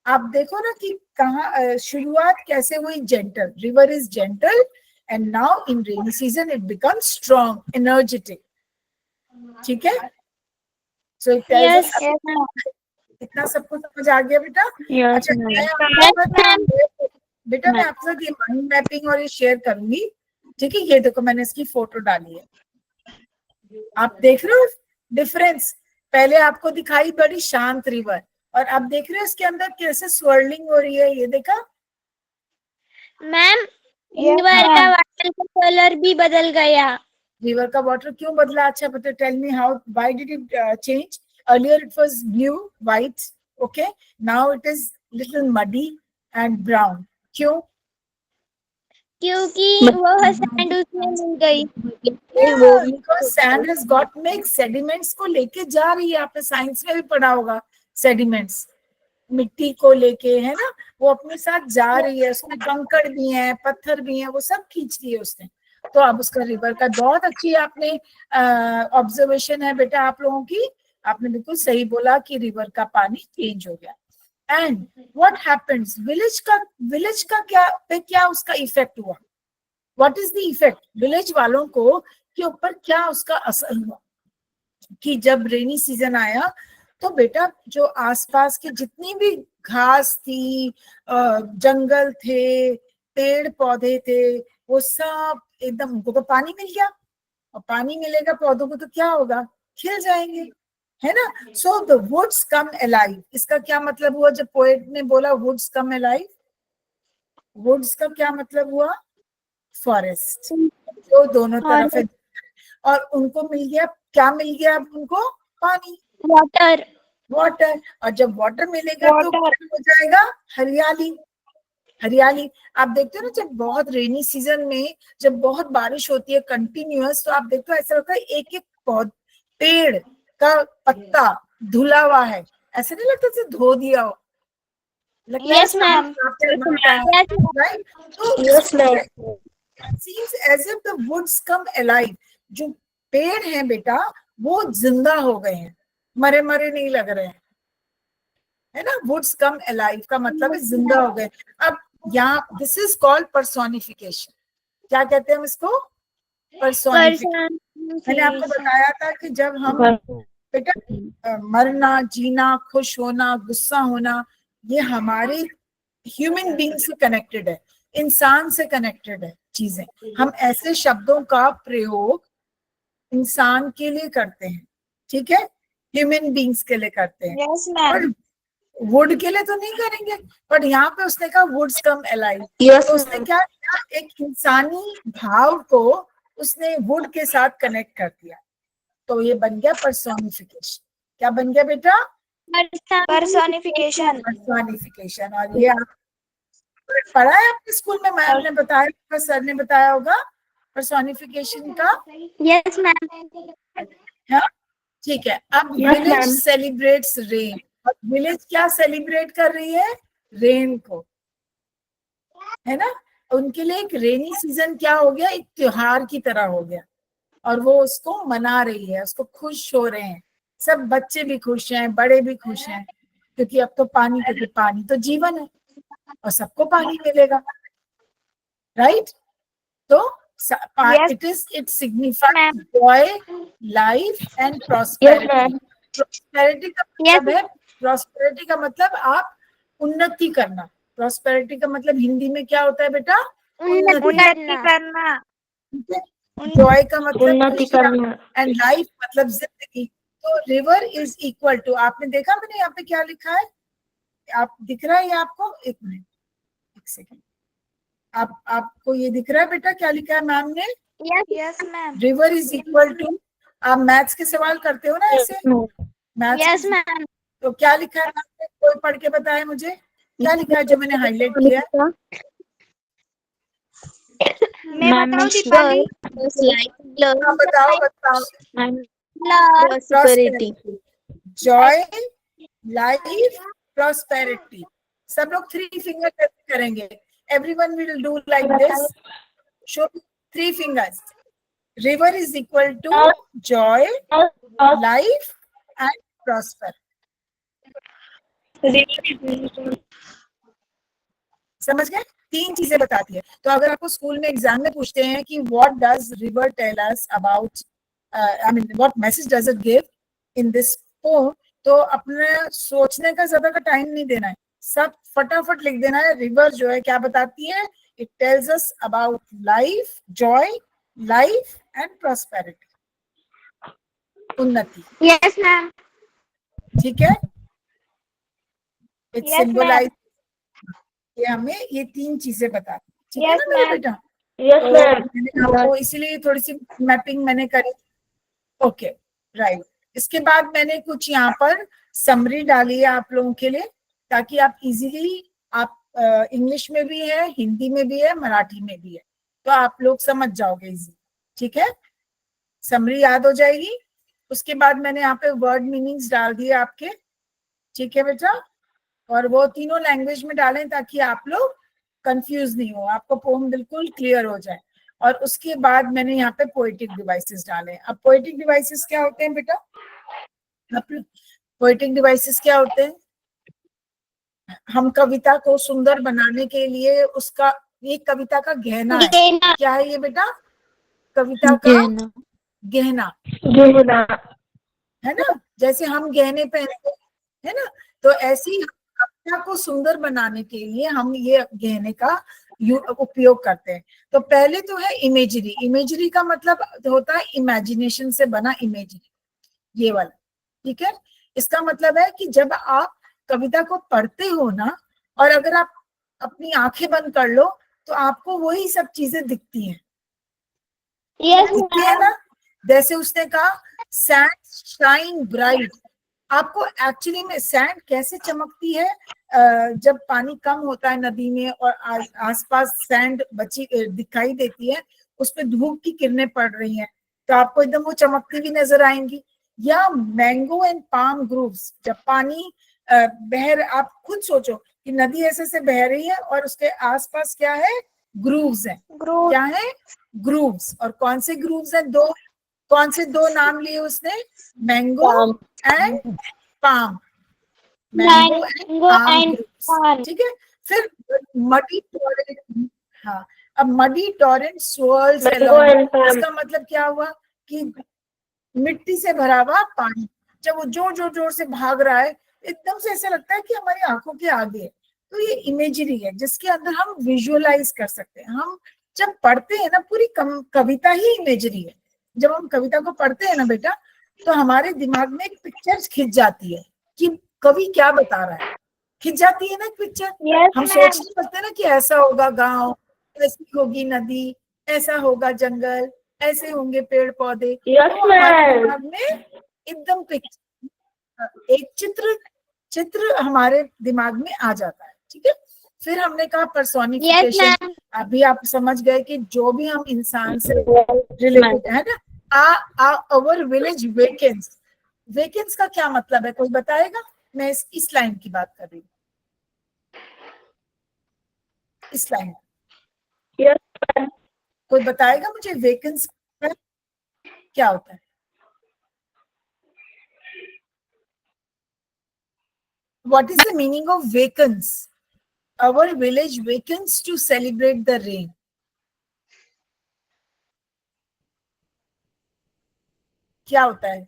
आप देखो ना कि कहाँ शुरुआत कैसे हुई, gentle, river is gentle and now in rainy season it becomes strong, energetic, ठीक है। सो Yes. इतना सबको समझ आ गया बेटा? अच्छा, बेटा मैं आपके साथ ये माइंड मैपिंग और ये शेयर करूंगी, ठीक है। ये देखो मैंने इसकी फोटो डाली है, आप देख रहे हो डिफरेंस? पहले आपको दिखाई बड़ी शांत रिवर, और अब देख रहे हो इसके अंदर कैसे स्वर्लिंग हो रही है, ये देखा? मैम, रिवर का वाटर का कलर भी बदल गया। रिवर का वाटर क्यों बदला? अच्छा बता, tell me how, why did it change? Earlier it was blue white, okay, now it is little muddy and brown. क्यों? क्योंकि वो सैंड उसमें मिल गई। Sand has got mix, sediments को लेके जा रही है। आपने साइंस में भी पढ़ा होगा, सेडिमेंट्स मिट्टी को लेके, है ना, वो अपने साथ जा रही है, उसमें कंकड़ भी है, पत्थर भी है, वो सब खींच लिए उसने। तो अब उसका रिवर का बहुत अच्छी आपने ऑब्जर्वेशन है बेटा आप लोगों की, आपने बिल्कुल सही बोला कि रिवर का पानी चेंज हो गया। एंड व्हाट हैपेंस, विलेज का क्या उसका इफेक्ट हुआ? What is the effect? Village वालों को के ऊपर क्या उसका असर हुआ कि जब रेनी सीजन आया तो बेटा जो आसपास के जितनी भी घास थी, जंगल थे, पेड़ पौधे थे, वो सब एकदम, उनको तो पानी मिल गया, और पानी मिलेगा पौधों को तो क्या होगा? खिल जाएंगे, है ना। So the woods come alive, इसका क्या मतलब हुआ जब पोएट ने बोला वुड्स कम अलाइव? वुड्स का क्या मतलब हुआ? फॉरेस्ट, जो दोनों तरफ है, और उनको मिल गया, क्या मिल गया अब उनको? पानी, वाटर। वाटर। और जब वाटर मिलेगा तो क्या हो जाएगा? हरियाली, हरियाली। आप देखते हो ना, जब बहुत रेनी सीजन में जब बहुत बारिश होती है कंटिन्यूअस, तो आप देखते हो ऐसा लगता है एक एक पेड़ का पत्ता धुला हुआ है, ऐसे नहीं लगता जैसे धो दिया हो, लगता है Yes, ma'am. राइट? तो seems as if the woods come alive, जो पेड़ हैं बेटा वो जिंदा हो गए हैं, मरे मरे नहीं लग रहे हैं, है ना। वुड्स कम अलाइव का मतलब है जिंदा हो गए। अब यहाँ दिस इज कॉल्ड पर्सोनिफिकेशन। क्या कहते हैं हम इसको? पर्सोनिफिकेशन। मैंने आपको बताया था कि जब हम बेटा मरना, जीना, खुश होना, गुस्सा होना, ये हमारे ह्यूमन बीइंग से कनेक्टेड है, इंसान से कनेक्टेड है चीजें। हम ऐसे शब्दों का प्रयोग इंसान के लिए करते हैं, ठीक है, ह्यूमन बीइंग्स के लिए करते हैं। Yes, ma'am. और वुड के लिए तो नहीं करेंगे। बट यहाँ पे उसने कहा वुड्स कम अलाइव, तो उसने क्या किया, एक इंसानी भाव को उसने वुड के साथ कनेक्ट कर दिया, तो ये बन गया पर्सोनिफिकेशन। क्या बन गया बेटा? Personification. पर्सोनिफिकेशन। और ये आप पढ़ा है आपके स्कूल में? मैम ने बताया होगा, सर ने बताया होगा पर्सोनिफिकेशन का। Yes, ma'am. हाँ, ठीक है। अब विलेज सेलिब्रेट्स रेन, और विलेज क्या सेलिब्रेट कर रही है? रेन को, है ना। उनके लिए एक रेनी सीजन क्या हो गया? एक त्योहार की तरह हो गया, और वो उसको मना रही है, उसको खुश हो रहे हैं, सब बच्चे भी खुश हैं, बड़े भी खुश हैं, क्योंकि अब तो पानी, क्योंकि पानी तो जीवन है और सबको पानी मिलेगा, राइट। तो it signifies Joy, life and prosperity. Prosperity का मतलब है, प्रॉस्पेरिटी का मतलब आप उन्नति करना। प्रॉस्पेरिटी का मतलब हिंदी में क्या होता है बेटा? उन्नति करना। जॉय का मतलब खुशियां, एंड लाइफ मतलब जिंदगी। तो रिवर इज इक्वल टू, आपने देखा मैंने यहाँ पे क्या लिखा है? आप दिख रहा है ये आपको? एक मिनट, एक सेकंड, आपको ये दिख रहा है बेटा क्या लिखा है मैम ने? Yes, ma'am. River is equal to, आप मैथ्स के सवाल करते हो ना ऐसे, मैथ्स Yes, ma'am. तो क्या लिखा है मैम ने? कोई पढ़ के बताए मुझे, क्या लिखा है जो मैंने हाईलाइट किया है? मैं बताऊं दीपाली? हाँ, बताओ बताओ। Prosperity. Joy, life, prosperity. सब लोग 3 फिंगर करेंगे। Everyone will do like this, show 3 fingers. River is equal to joy, life and prosper. समझ गए? 3 चीजें बताती है। तो अगर आपको स्कूल में एग्जाम में पूछते हैं कि what does river tell us about, I mean what message does it give in this poem, तो अपने सोचने का ज्यादा का टाइम नहीं देना है, सब फटाफट लिख देना है। रिवर जो है क्या बताती है? It tells us about life, Joy, life and prosperity, उन्नति। Yes, ma'am. ठीक है, इट Yes, सिंबलाइज, ये हमें ये 3 चीजें बताती, ठीक है Yes, ना मेरे ma'am. बेटा? तो मैंने आपको इसीलिए थोड़ी सी मैपिंग मैंने करी। Okay, right. इसके बाद मैंने कुछ यहाँ पर समरी डाली है आप लोगों के लिए, ताकि आप इजीली, आप इंग्लिश में भी है, हिंदी में भी है, मराठी में भी है, तो आप लोग समझ जाओगे इजी, ठीक है, समरी याद हो जाएगी। उसके बाद मैंने यहाँ पे वर्ड मीनिंग्स डाल दिए आपके, ठीक है बेटा, और वो तीनों लैंग्वेज में डालें ताकि आप लोग कंफ्यूज नहीं हो, आपको पोम बिल्कुल क्लियर हो जाए। और उसके बाद मैंने यहाँ पे पोएटिक डिवाइसेस डाले। अब पोएटिक डिवाइसेस क्या होते हैं बेटा? पोएटिक डिवाइसेस क्या होते हैं? हम कविता को सुंदर बनाने के लिए उसका, ये कविता का गहना है। क्या है ये बेटा? कविता का गहना, है ना। जैसे हम गहने पहनते हैं ना, तो ऐसे ही कविता को सुंदर बनाने के लिए हम ये गहने का उपयोग करते हैं। तो पहले तो है इमेजरी। इमेजरी का मतलब होता है इमेजिनेशन से बना इमेजरी, ये वाला, ठीक है, इसका मतलब है कि जब आप कविता को पढ़ते हो ना, और अगर आप अपनी आंखें बंद कर लो तो आपको वही सब चीजें दिखती हैं, यस दिखती है ना। जैसे उसने कहा सैंड शाइन ब्राइट, आपको एक्चुअली में सैंड कैसे चमकती है, जब पानी कम होता है नदी में और आसपास सैंड बची दिखाई देती है, उस पे धूप की किरणें पड़ रही हैं, तो आपको एकदम वो चमकती हुई नजर आएंगी। या मैंगो एंड पाम ग्रूव्स, जब पानी आप खुद सोचो कि नदी ऐसे से बह रही है और उसके आसपास क्या है, ग्रूव्स हैं। क्या है, ग्रूव्स। और कौन से ग्रूव्स हैं, दो, कौन से दो नाम लिए उसने, mango and palm, mango and palm groves, ठीक है। फिर मडी टॉरेंट, हाँ, अब मडी टॉरेंट swirls along, इसका मतलब क्या हुआ कि मिट्टी से भरा हुआ पानी जब वो जोर जोर जोर से भाग रहा है, एकदम से ऐसा लगता है कि हमारी आंखों के आगे है। तो ये इमेजरी है जिसके अंदर हम विजुअलाइज कर सकते हैं। हम जब पढ़ते हैं ना, पूरी कविता ही इमेजरी है। जब हम कविता को पढ़ते हैं ना बेटा, तो हमारे दिमाग में एक पिक्चर खिंच जाती है कि कवि क्या बता रहा है, खिंच जाती है ना एक पिक्चर। हम सोचने लगते हैं ना कि ऐसा होगा गांव, ऐसी होगी नदी, ऐसा होगा जंगल, ऐसे होंगे पेड़ पौधे, तो हमारे दिमाग में एकदम एक चित्र हमारे दिमाग में आ जाता है, ठीक है। फिर हमने कहा पर्सोनिफिकेशन, अभी आप समझ गए कि जो भी हम इंसान से रिलेटेड है ना, आवर विलेज वेकेंस, वेकेंस का क्या मतलब है, कोई बताएगा? मैं इस लाइन की बात कर रही हूँ, इस लाइन, कोई बताएगा मुझे वेकेंस क्या होता है? What is the meaning of wakens? Our village wakens to celebrate the rain. क्या होता है?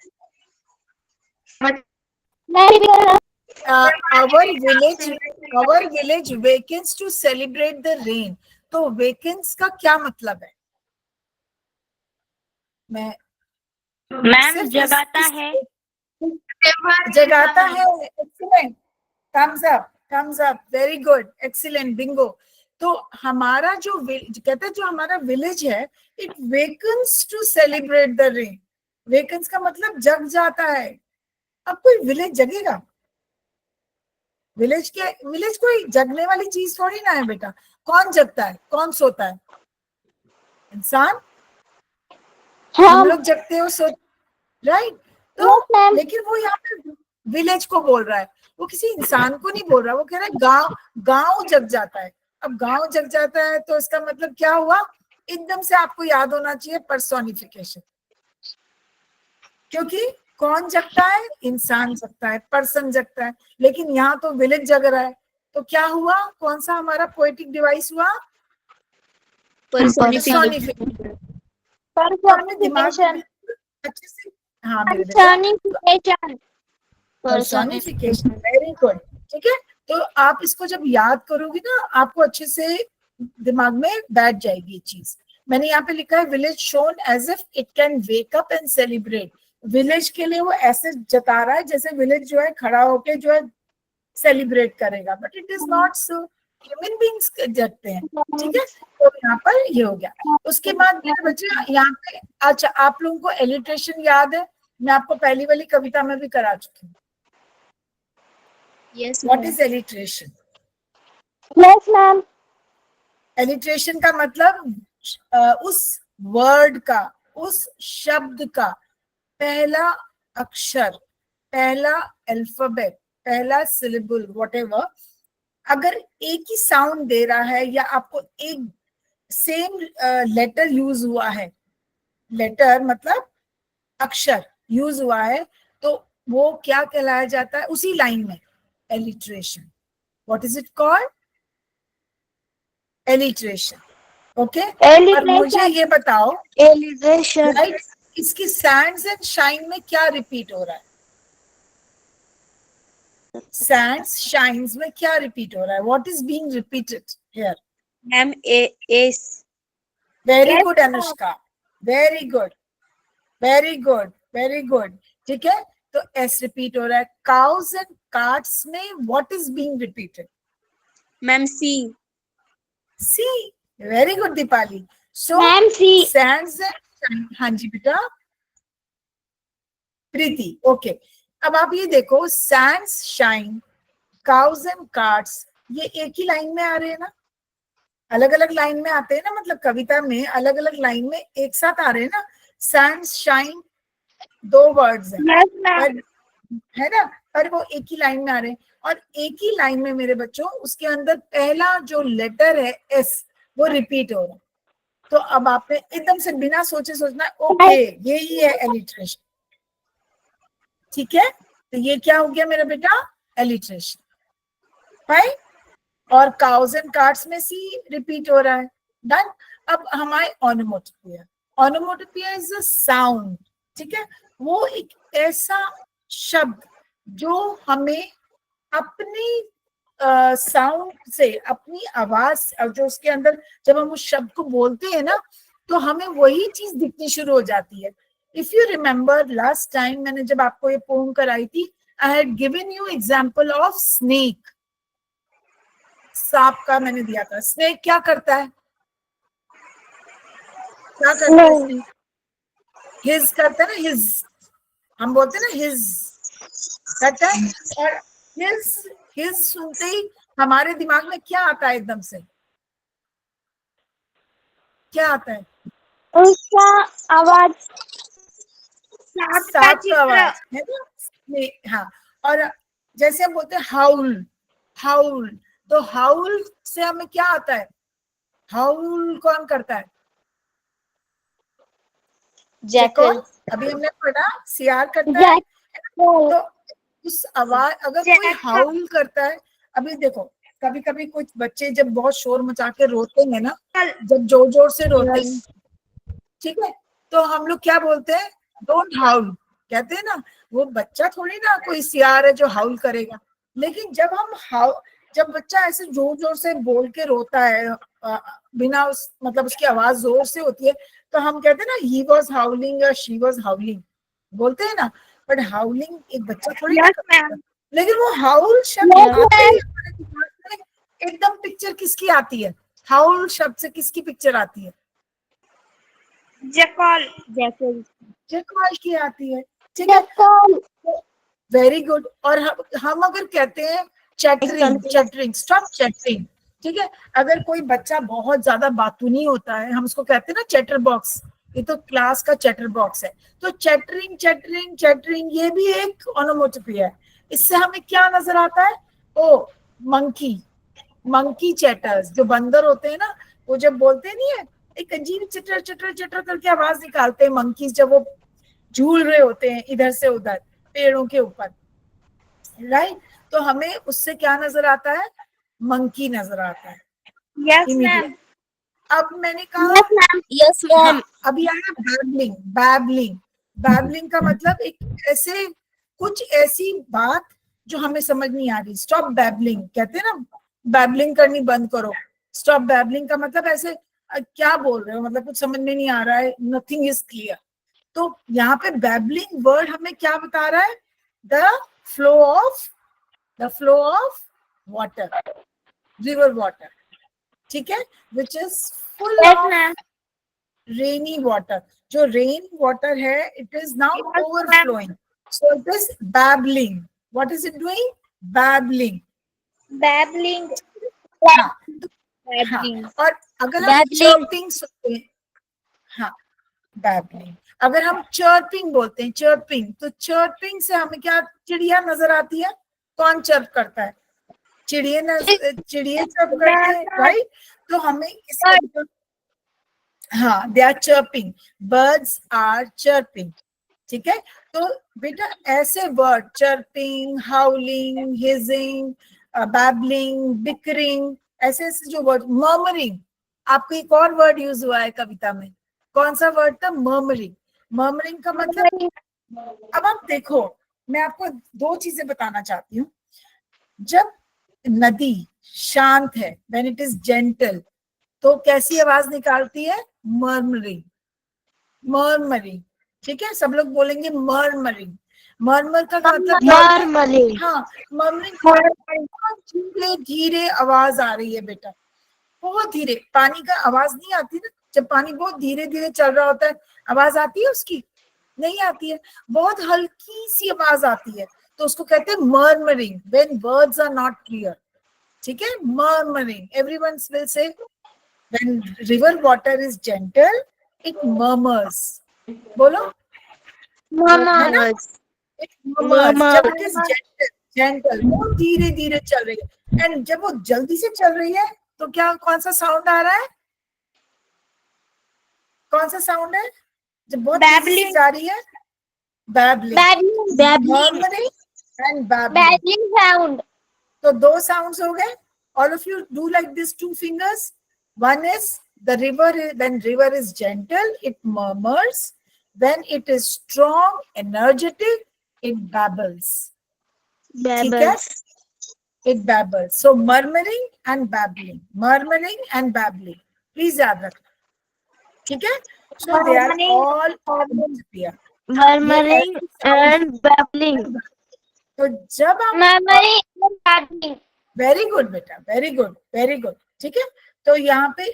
Our village wakens to celebrate the rain. तो wakens का क्या मतलब है? मैम जगाता है, जगाता है। Excellent, thumbs up, very good, excellent, bingo। तो हमारा जो कहते हैं, जो हमारा विलेज है, it wakens to celebrate the rain. Wakens का मतलब जग जाता है। अब कोई विलेज जगेगा? विलेज कोई जगने वाली चीज थोड़ी ना है बेटा। कौन जगता है, कौन सोता है? इंसान। हम लोग जगते हो, सो, राइट। तो लेकिन वो यहाँ पे विलेज को बोल रहा है, वो किसी इंसान को नहीं बोल रहा। वो कह रहा है गांव जग जाता है। अब गांव जग जाता है तो इसका मतलब क्या हुआ? एकदम से आपको याद होना चाहिए पर्सोनिफिकेशन, क्योंकि कौन जगता है? इंसान जगता है, पर्सन जगता है। लेकिन यहाँ तो विलेज जग रहा है, तो क्या हुआ? कौन सा हमारा पोएटिक डिवाइस हुआ? पर्सोनिफिकेशन। अच्छे से, हाँ मेरे बेटा, पर्सोनिफिकेशन, वेरी गुड, ठीक है। तो आप इसको जब याद करोगे ना, आपको अच्छे से दिमाग में बैठ जाएगी ये चीज। मैंने यहाँ पे लिखा है village shown as if it can wake up and celebrate. Village के लिए वो ऐसे जता रहा है जैसे विलेज जो है खड़ा होके जो है सेलिब्रेट करेगा, but it is not so. Human beings जगते हैं, ठीक है। तो यहाँ पर ये हो गया। उसके बाद मेरे बच्चे यहाँ पे, अच्छा आप लोगों को एलिट्रेशन याद है? मैं आपको पहली वाली कविता में भी करा चुकी हूँ। Yes, What is alliteration? Yes ma'am, alliteration का मतलब उस वर्ड का, उस शब्द का पहला अक्षर, पहला अल्फाबेट, पहला सिलेबल, व्हाटएवर, अगर एक ही साउंड दे रहा है या आपको एक सेम लेटर यूज हुआ है, लेटर मतलब अक्षर यूज हुआ है, तो वो क्या कहलाया जाता है उसी लाइन में? Alliteration. What is it called? Alliteration. Okay. और मुझे ये बताओ, राइट, इसकी सैंड्स एंड शाइन में क्या रिपीट हो रहा है? सैंड्स शाइन्स में क्या रिपीट हो रहा है? What is being repeated here? ma'am, is very good Anushka, very good, very good, very good, ठीक है। तो एस रिपीट हो रहा है। काउज एंड कार्ट्स में what is being repeated? Ma'am C. C. Very good Deepali. So ma'am C. Sands and, हाँ जी बेटा प्रीति, ओके। अब आप ये देखो, sands shine, cows and carts, ये एक ही लाइन में आ रहे हैं ना? अलग अलग लाइन में आते हैं ना, मतलब कविता में अलग अलग लाइन में एक साथ आ रहे हैं ना। सैंड्स शाइन दो वर्ड्स हैं, यस मैम। पर है ना, पर वो एक ही लाइन में आ रहे हैं। और एक ही लाइन में मेरे बच्चों उसके अंदर पहला जो लेटर है एस, वो रिपीट हो रहा है। तो अब आपने एकदम से बिना सोचे सोचना, ओके यही है एलिट्रेशन। ठीक है, तो ये क्या हो गया मेरा बेटा? एलिट्रेशन। राइट। और काउज एंड कार्ट्स में सी रिपीट हो रहा है। डन। अब हमारे onomatopoeia, onomatopoeia is a sound. ठीक है, वो एक ऐसा शब्द जो हमें अपनी साउंड से, अपनी आवाज, जो उसके अंदर जब हम उस शब्द को बोलते हैं ना, तो हमें वही चीज दिखनी शुरू हो जाती है। If you remember last time मैंने जब आपको ये पोएम कराई थी, I had given you example of snake. सांप का मैंने दिया था। स्नेक क्या करता है? क्या करता है स्नेक? हिज करता है ना, हिज। हम बोलते हैं ना हिज करता है। और हिज सुनते ही हमारे दिमाग में क्या आता है? एकदम से क्या आता है? उसका आवाज, सांप का आवाज है ना। हाँ, और जैसे हम बोलते हैं हाउल, हाउल, तो हाउल से हमें क्या आता है? हाउल कौन करता है? जैकल। अभी हमने पढ़ा सियार करता है। तो उस आवाज, अगर कोई हाउल करता है, अभी देखो कभी कभी कुछ बच्चे जब बहुत शोर मचा के रोते हैं ना, जब जोर जोर से रोते हैं, ठीक है, तो हम लोग क्या बोलते हैं? डोंट हाउल कहते हैं ना। वो बच्चा थोड़ी ना कोई सियार है जो हाउल करेगा। लेकिन जब हम जब बच्चा ऐसे जोर जोर से बोल के रोता है, बिना मतलब उसकी आवाज जोर से होती है, तो हम कहते हैं ना ही वॉज हाउलिंग या शी वॉज हाउलिंग, बोलते हैं ना। बट हाउलिंग एक बच्चा थोड़ी ना करता है। लेकिन वो हाउल शब्द आते ही हमारे दिमाग में एकदम पिक्चर किसकी आती है? हाउल शब्द से किसकी पिक्चर आती है? जैकल। जैकवाल की आती है। ठीक है, वेरी गुड। और हम अगर कहते हैं चैटरिंग, चैटरिंग, स्टॉप चैटरिंग। ठीक है, अगर कोई बच्चा बहुत ज्यादा बातूनी होता है, हम उसको कहते हैं ना चैटर बॉक्स, ये तो क्लास का चैटर बॉक्स है। तो चैटरिंग चैटरिंग चैटरिंग ये भी एक ओनोमोटोपिया है। इससे हमें क्या नजर आता है? ओ मंकी, मंकी चैटर्स, जो बंदर होते हैं ना, वो जब बोलते नहीं है, एक अजीब चटर चटर चटर करके आवाज निकालते हैं मंकीज, जब वो झूल रहे होते हैं इधर से उधर पेड़ों के ऊपर। राइट, तो हमें उससे क्या नजर आता है? मंकी नजर आता है। Yes ma'am. अब मैंने कहा यस मैम। अभी आया बैबलिंग। बैबलिंग, बैबलिंग का मतलब एक ऐसे कुछ ऐसी बात जो हमें समझ नहीं आ रही। स्टॉप बैबलिंग कहते हैं ना, बैबलिंग करनी बंद करो। स्टॉप बैबलिंग का मतलब ऐसे क्या बोल रहे हो, मतलब कुछ समझ में नहीं आ रहा है, नथिंग इज क्लियर। तो यहाँ पे बैबलिंग वर्ड हमें क्या बता रहा है? The flow of water, river water. ठीक है, which is full of rainy water. जो रेन वाटर है, it is now overflowing, so it is babbling. What is it doing? Babbling. हाँ, और अगर हम चर्पिंग सुनते हैं, हाँ बैबलिंग। अगर हम चर्पिंग बोलते हैं, चर्पिंग, तो चर्पिंग से हमें क्या चिड़िया नजर आती है? कौन चर्प करता है? चिड़िया चर्प करते हैं, राइट। तो हमें इसका, हाँ, they are chirping, birds are chirping. ठीक है, तो बेटा ऐसे word chirping, howling, hissing, babbling, bickering, ऐसे ऐसे जो वर्ड, मर्मरिंग, आपको एक और वर्ड यूज हुआ है कविता में। कौन सा वर्ड था? मर्मरिंग। मर्मरिंग का मतलब, अब आप देखो, मैं आपको दो चीजें बताना चाहती हूँ। जब नदी शांत है, व्हेन इट इज जेंटल, तो कैसी आवाज निकालती है? Murmuring, murmuring. ठीक है, सब लोग बोलेंगे मर्मरिंग। मरमर का मतलब क्या होता है? Murmuring. हाँ, मरमरिंग धीरे धीरे आवाज आ रही है बेटा, बहुत धीरे। पानी का आवाज नहीं आती ना, जब पानी बहुत धीरे धीरे चल रहा होता है आवाज आती है उसकी? नहीं आती है, बहुत हल्की सी आवाज आती है, तो उसको कहते हैं murmuring, when words are not clear. ठीक है, murmuring. Everyone will say when river water is gentle it murmurs. बोलो, है ना? Murmurs. It murmurs. जब Murmurs. It is gentle, gentle बहुत धीरे धीरे चल रही है, एंड जब वो जल्दी से चल रही है तो क्या, कौन सा साउंड आ रहा है? कौन सा साउंड है जब बहुत तेजी से जा रही है? Babbling. Babbling. And babbling. babbling sound. तो दो साउंड्स हो गए। All of you do like this, two fingers. One is the river, when river is gentle it murmurs, when it is strong energetic it babbles. ठीक है, Babbles. it babbles. So murmuring and babbling, murmuring and babbling. Please याद रखना, ठीक है? So they are all clear. Murmuring and babbling. तो जब आप, Murmuring and babbling. Very good बेटा, वेरी गुड, वेरी गुड। ठीक है, तो यहाँ पे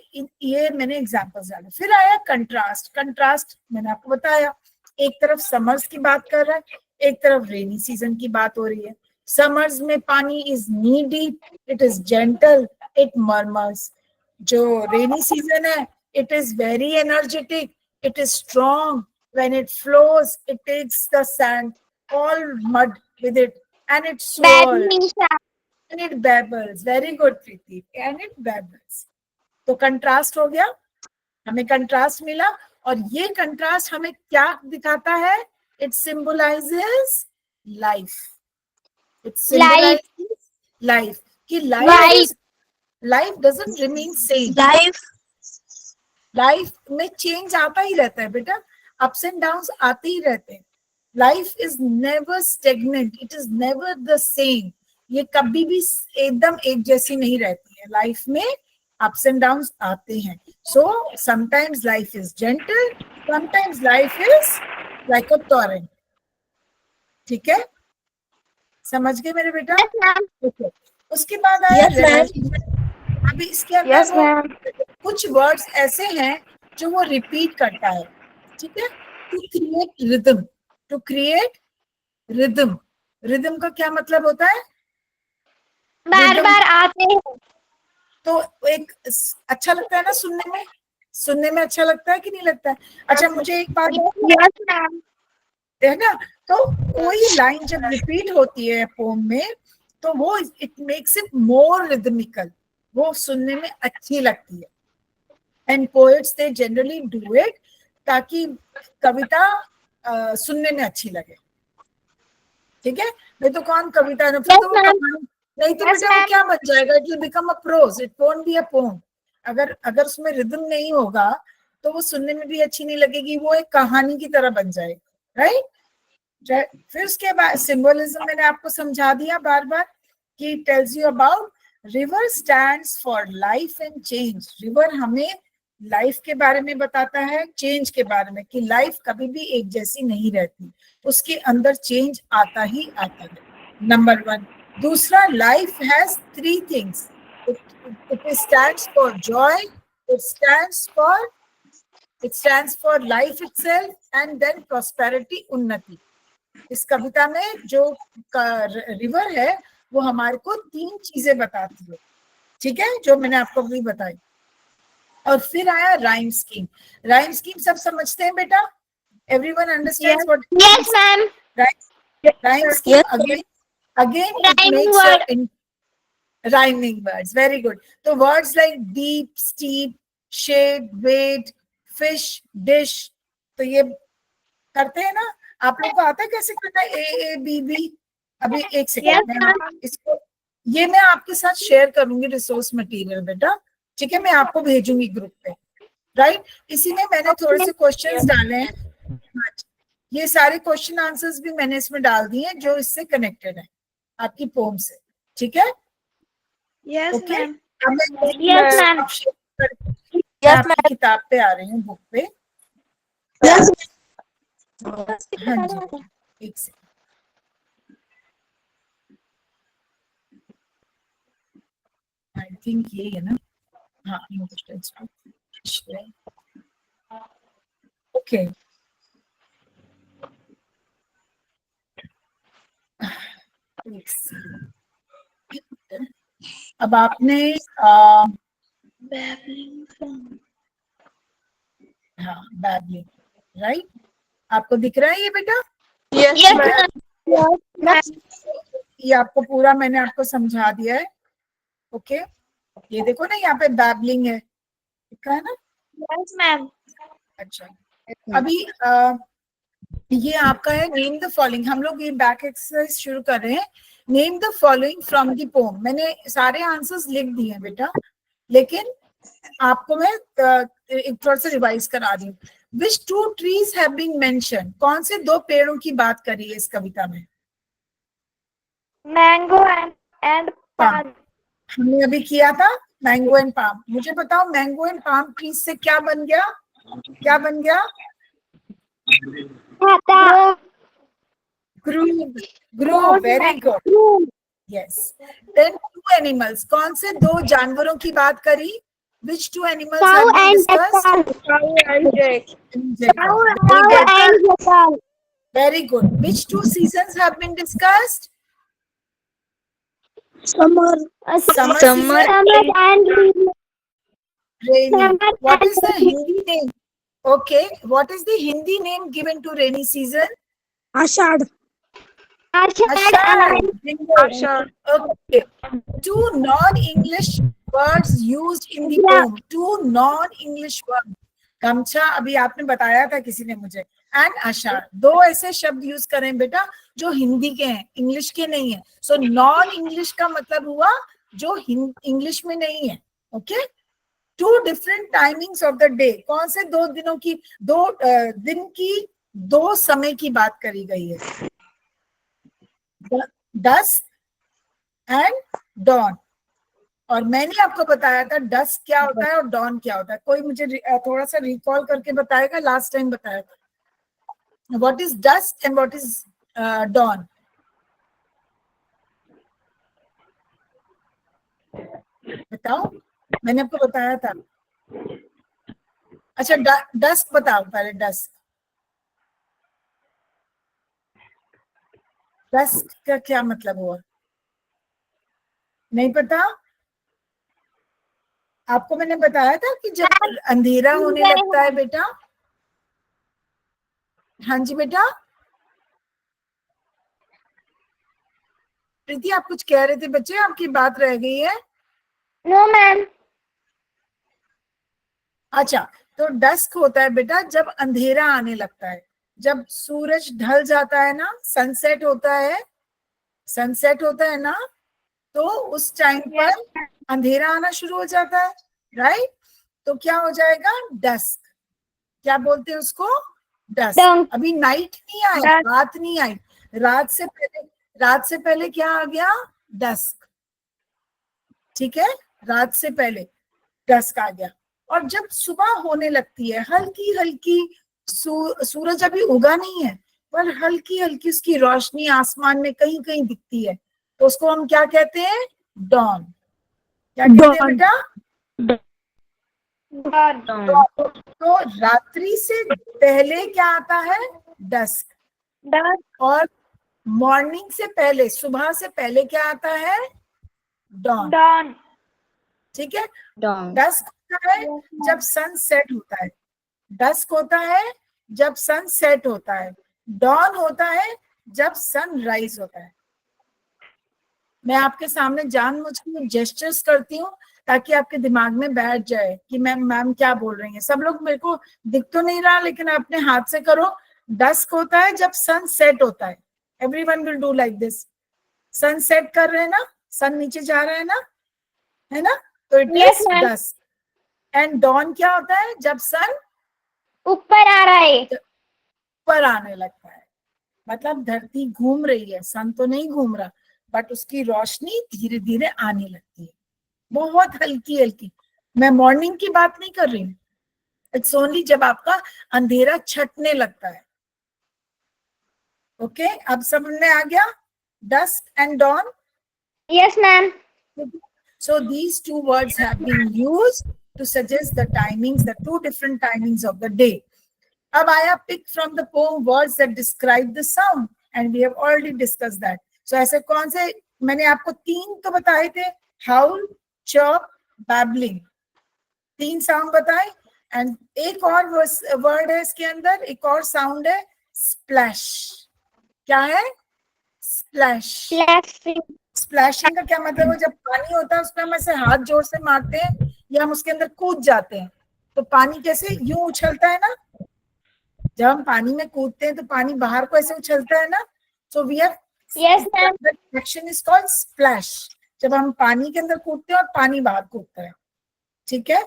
ये मैंने एग्जांपल्स डाले। फिर आया कंट्रास्ट। कंट्रास्ट मैंने आपको बताया, एक तरफ समर्स की बात कर रहा है, एक तरफ रेनी सीजन की बात हो रही है। समर्स में पानी is knee deep, it is gentle, it murmurs. जो रेनी सीजन है it is very energetic, it is strong, when it flows it takes the sand, all mud with it, and it swirls Babbling sound. and it babbles. Very good Preeti, and it babbles. तो contrast हो गया, हमें contrast मिला, और ये contrast हमें क्या दिखाता है? It symbolises life. It symbolises life, कि life doesn't remain same. Life. Life में चेंज आता ही रहता है बेटा, अप्स एंड डाउन्स आते ही रहते हैं। Life is never stagnant, it is never the same. ये कभी भी एकदम एक जैसी नहीं रहती है, लाइफ में अप्स एंड डाउन्स आते हैं। So sometimes life is gentle, sometimes life is like a torrent. ठीक है, समझ गए मेरे बेटा? Yes, ma'am. Okay. उसके बाद आया Yes, ma'am. रिवर। अभी इसके अंदर Yes, वो ma'am. कुछ वर्ड्स ऐसे हैं जो वो रिपीट करता है। ठीक है, to create rhythm. To create rhythm, rhythm का क्या मतलब होता है? बार बार आते हैं. तो एक अच्छा लगता है ना सुनने में, सुनने में अच्छा लगता है कि नहीं लगता है? अच्छा मुझे एक बात Yes, ma'am. है ना, तो कोई लाइन जब रिपीट होती है पोम में तो वो it makes it more rhythmical, वो सुनने में अच्छी लगती है। And poets they generally do it ताकि कविता सुनने में अच्छी लगे। ठीक है, नहीं तो कौन कविता फिर तो वो कहानी, नहीं तो बेटा वो क्या बन जाएगा? It will become a prose, it won't be a poem. अगर उसमें रिदम नहीं होगा तो वो सुनने में भी अच्छी नहीं लगेगी, वो एक कहानी की तरह बन जाएगी। राइट, फिर उसके बाद सिंबलिज्म मैंने आपको समझा दिया बार बार कि tells you about river stands for life and change. River हमें लाइफ के बारे में बताता है, चेंज के बारे में, कि लाइफ कभी भी एक जैसी नहीं रहती, उसके अंदर चेंज आता ही आता है, नंबर 1। दूसरा, life has 3 things, it stands for Joy, it stands for life itself and then prosperity, उन्नति। इस कविता में जो रिवर है वो हमारे को 3 चीजें बताती है। ठीक है, जो मैंने आपको अभी बताई। और फिर आया राइम स्कीम। राइम स्कीम सब समझते हैं बेटा? Everyone understands what? Yes, ma'am. Rhyme scheme again it makes rhyming words. Very good. तो words like deep, steep, shade, weight, fish, dish, तो ये करते हैं ना? आप लोग को आता है कैसे करना है? A B B? अभी एक सेकंड में इसको, ये मैं आपके साथ शेयर करूंगी रिसोर्स मटेरियल बेटा। ठीक है, मैं आपको भेजूंगी ग्रुप पे। राइट, इसी में मैंने थोड़े से क्वेश्चंस डाले हैं। ये सारे क्वेश्चन आंसर्स भी मैंने इसमें डाल दिए हैं जो इससे कनेक्टेड है आपकी पोम से। ठीक है, Yes, ma'am. Yes, ma'am. आपकी किताब पे आ रही हूँ, बुक पे। Yes. हाँ जी, एक सेकंड। आई थिंक ये है ना, हाँ इंग्लिश टेक्स्ट बुक, ओके। अब आपने हाँ बैबलिंग, राइट, आपको दिख रहा है ये बेटा? Yes, ma'am. ये आपको पूरा मैंने आपको समझा दिया है, ओके। ये देखो ना यहाँ पे बैबलिंग है, दिख रहा है ना? Yes, ma'am. अच्छा, अभी ये आपका है नेम द फॉलोइंग। हम लोग ये बैक एक्सरसाइज शुरू कर रहे हैं। Name the following from the pome. मैंने सारे आंसर्स लिख दिए हैं बेटा, लेकिन आपको मैं एक थोड़ा सा रिवाइज करा दी हूँ। Which two trees have been mention, कौन से दो पेड़ों की बात करी है इस कविता में? Mango and palm. हमने अभी किया था मैंगो एंड पाम। मुझे बताओ मैंगो एंड पाम ट्रीज से क्या बन गया? क्या बन गया? Grow, very good, yes. Then two animals, कौन से दो जानवरों की बात करी? Which two animals have been discussed? Very good. Which two seasons have been discussed? Summer. Summer Summer. season, and rainy. Summer What and is the Hindi name? Okay, what is the Hindi name given to rainy season? Ashad. Ashad. Ashad. Okay. Two non-English words used in the poem. Two non-English words. गमछा अभी आपने बताया था किसी ने मुझे, and आषाढ़, दो ऐसे शब्द यूज करें बेटा जो हिंदी के हैं, इंग्लिश के नहीं है। सो नॉन इंग्लिश का मतलब हुआ जो इंग्लिश में नहीं है, okay. Two different timings of the day, कौन से दो दिनों की, दो दिन की दो समय की बात करी गई है? Dusk and dawn. और मैंने आपको बताया था डस्क क्या होता है और डॉन क्या होता है। कोई मुझे थोड़ा सा रिकॉल करके बताएगा? लास्ट टाइम बताया था। What is dusk and what is dawn? बताओ, मैंने आपको बताया था। अच्छा, डस्क बताओ पहले। डस्क, डस्क का क्या मतलब हुआ? नहीं पता आपको? मैंने बताया था कि जब अंधेरा होने लगता है बेटा। हाँ जी बेटा, प्रीति आप कुछ कह रहे थे बच्चे, आपकी बात रह गई है। No ma'am. अच्छा, तो डस्क होता है बेटा जब अंधेरा आने लगता है, जब सूरज ढल जाता है ना, सनसेट होता है, सनसेट होता है ना, तो उस टाइम पर अंधेरा आना शुरू हो जाता है, राइट? तो क्या हो जाएगा? डस्क। क्या बोलते हैं उसको? डस्क। अभी नाइट नहीं आया, रात नहीं आई, रात से पहले क्या आ गया? डस्क, ठीक है, रात से पहले डस्क आ गया। और जब सुबह होने लगती है, हल्की हल्की, सूरज अभी उगा नहीं है पर हल्की हल्की उसकी रोशनी आसमान में कहीं कहीं दिखती है, तो उसको हम क्या कहते हैं? डॉन। क्या कहते हैं बेटा? तो रात्रि से पहले क्या आता है? डस्क। और मॉर्निंग से पहले, सुबह से पहले क्या आता है? डॉन। ठीक है। डस्क होता है जब सन सेट होता है, डस्क होता है जब सन सेट होता है, डॉन होता है जब सन राइज होता है। मैं आपके सामने जानबूझकर जेस्चर्स करती हूँ ताकि आपके दिमाग में बैठ जाए कि मैम क्या बोल रही हैं। सब लोग, मेरे को दिख तो नहीं रहा लेकिन अपने हाथ से करो। डस्क होता है जब सन सेट होता है। Everyone will do like this. Sunset कर रहे हैं ना, सन नीचे जा रहा है ना, है ना? तो it is dusk. And dawn क्या होता है? जब सन ऊपर आ रहा है, ऊपर आने लगता है, मतलब धरती घूम रही है, सन तो नहीं घूम रहा, बट उसकी रोशनी धीरे धीरे आने लगती है, बहुत हल्की हल्की। मैं मॉर्निंग की बात नहीं कर रही हूँ, इट्स ओनली जब आपका अंधेरा छटने लगता है। ओके, अब समझ में आ गया? Dusk and dawn. Yes ma'am. So these two words have been used to suggest the timings, the two different timings of the day. अब आया pick from the poem words that describe the sound, and we have already discussed that. So ऐसे कौन से, मैंने आपको 3 तो बताए थे, howl, chirp, babbling, 3 साउंड बताए. एंड एक और वर्ड है इसके अंदर, एक और साउंड है स्प्लैश. क्या है? स्प्लैश. स्प्लैशिंग का क्या मतलब है? जब पानी होता है उसमें हम ऐसे हाथ जोर से मारते हैं या हम उसके अंदर कूद जाते हैं, तो पानी कैसे यूं उछलता है ना. जब हम पानी में कूदते हैं तो पानी बाहर को ऐसे उछलता है ना. So we have, Yes, ma'am. Action is called splash. जब हम पानी के अंदर कूदते हैं और पानी बाहर कूदता है, ठीक है.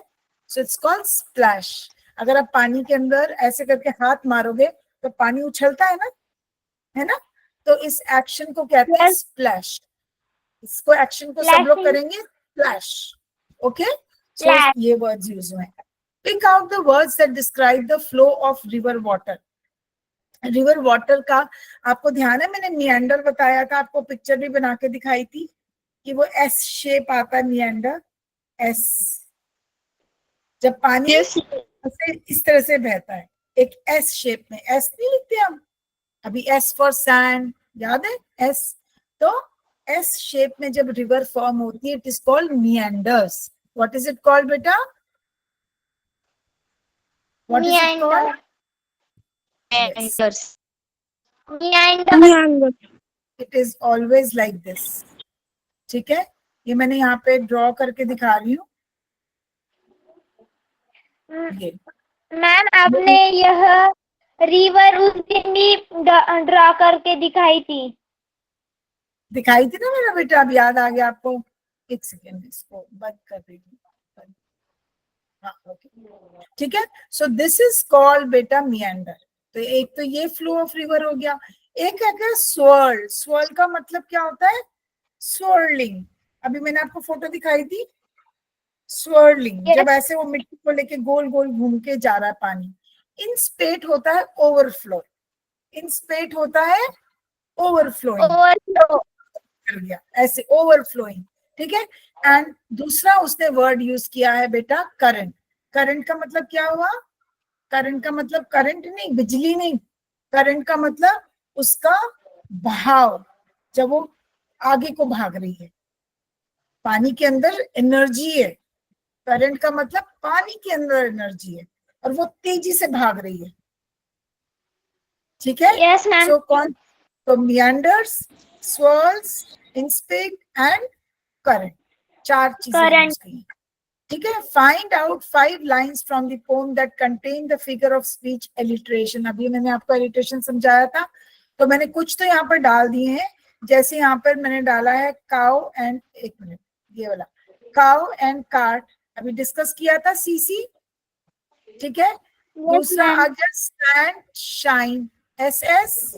So it's called splash. अगर आप पानी के अंदर ऐसे करके हाथ मारोगे तो पानी उछलता है ना. तो इस एक्शन को कहते हैं स्प्लैश. इसको एक्शन को सब लोग करेंगे स्प्लैश. ओके, सो ये वर्ड्स यूज हुए. Pick out the words that describe the flow of river water. River water का आपको ध्यान है, मैंने मिएंडर बताया था, आपको पिक्चर भी बना के दिखाई थी कि वो एस शेप आता है मिएंडर. एस, जब पानी इस तरह से बहता है एक एस शेप में. एस नहीं लिखते हम अभी, एस फॉर सैंड, याद है एस. तो एस शेप में जब रिवर फॉर्म होती है, it is called meanders. What is it called बेटा? What is it called? It is always like this. ठीक है, ये मैंने यहाँ पे ड्रॉ करके दिखा रही हूँ. मैम आपने यह रिवर उस दिन भी ड्रॉ करके दिखाई थी ना मेरा बेटा. अब याद आ गया आपको? एक सेकेंड, इसको बंद कर देगी. हाँ, ओके, ठीक है. सो दिस इज कॉल्ड बेटा मिएंडर. तो एक तो ये फ्लो ऑफ रिवर हो गया. एक है स्वर्ल. स्वर्ल का मतलब क्या होता है? स्वर्लिंग. अभी मैंने आपको फोटो दिखाई थी. स्वर्लिंग, जब ऐसे वो मिट्टी को लेके गोल गोल घूम के जा रहा है पानी. इन स्पेट होता है ओवरफ्लो. इन स्पेट होता है ओवरफ्लोइंग. कर गया ऐसे, ओवरफ्लोइंग. ठीक है. एंड दूसरा उसने वर्ड यूज किया है बेटा करंट. करंट का मतलब क्या हुआ? करंट का मतलब करंट नहीं, बिजली नहीं. करंट का मतलब उसका बहाव, जब वो आगे को भाग रही है. पानी के अंदर एनर्जी है. करंट का मतलब पानी के अंदर एनर्जी है और वो तेजी से भाग रही है. ठीक है. Yes, ma'am. So कौन? तो meanders, swirls, inspect and current. 4 चीजें. ठीक है. Find out 5 lines from the poem that contain the figure of speech alliteration. अभी मैंने आपको alliteration समझाया था, तो मैंने कुछ तो यहाँ पर डाल दिए हैं. जैसे यहाँ पर मैंने डाला है cow and, एक मिनट, ये वाला cow and cart अभी डिस्कस किया था, सीसी. ठीक है. दूसरा आ गया स्टैंड, शाइन, SS.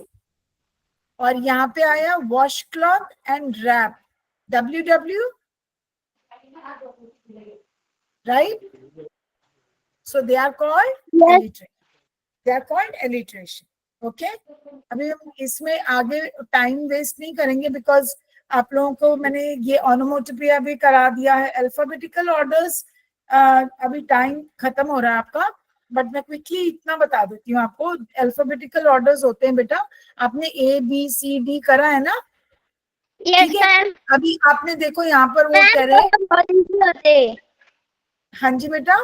और यहाँ पे आया wash cloth and wrap, WW. Right. So they are called alliteration. Okay. अभी हम इसमें आगे टाइम वेस्ट नहीं करेंगे, बिकॉज आप लोगों को मैंने ये ओनोमोटोपिया भी करा दिया है. अल्फाबेटिकल ऑर्डर्स, अभी टाइम खत्म हो रहा है आपका, बट मैं क्विकली इतना बता देती हूँ आपको. अल्फाबेटिकल ऑर्डर्स होते हैं बेटा. आपने ABCD करा है ना? Yes, ma'am. अभी आपने देखो यहाँ पर वो कह रहे हैं. हाँ जी बेटा,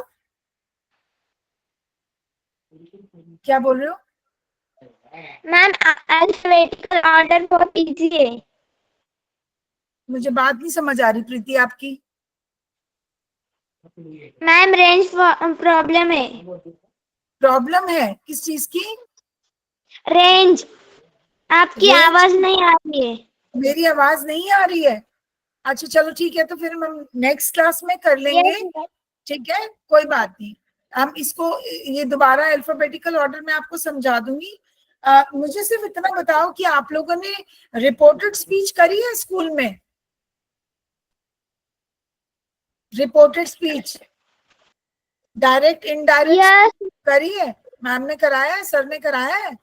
क्या बोल रहे हो? मैम अल्फाबेटिकल ऑर्डर बहुत इजी है. मुझे बात नहीं समझ आ रही प्रीति आपकी. मैम रेंज प्रॉब्लम है. प्रॉब्लम है किस चीज की? रेंज. आपकी आवाज नहीं आ रही है. मेरी आवाज नहीं आ रही है? अच्छा चलो ठीक है, तो फिर हम नेक्स्ट क्लास में कर लेंगे. ठीक है, कोई बात नहीं. हम इसको ये दोबारा अल्फाबेटिकल ऑर्डर में आपको समझा दूंगी. मुझे सिर्फ इतना बताओ कि आप लोगों ने रिपोर्टेड स्पीच करी है स्कूल में? रिपोर्टेड स्पीच, डायरेक्ट इनडायरेक्ट करी है? मैम ने कराया है, सर ने कराया है?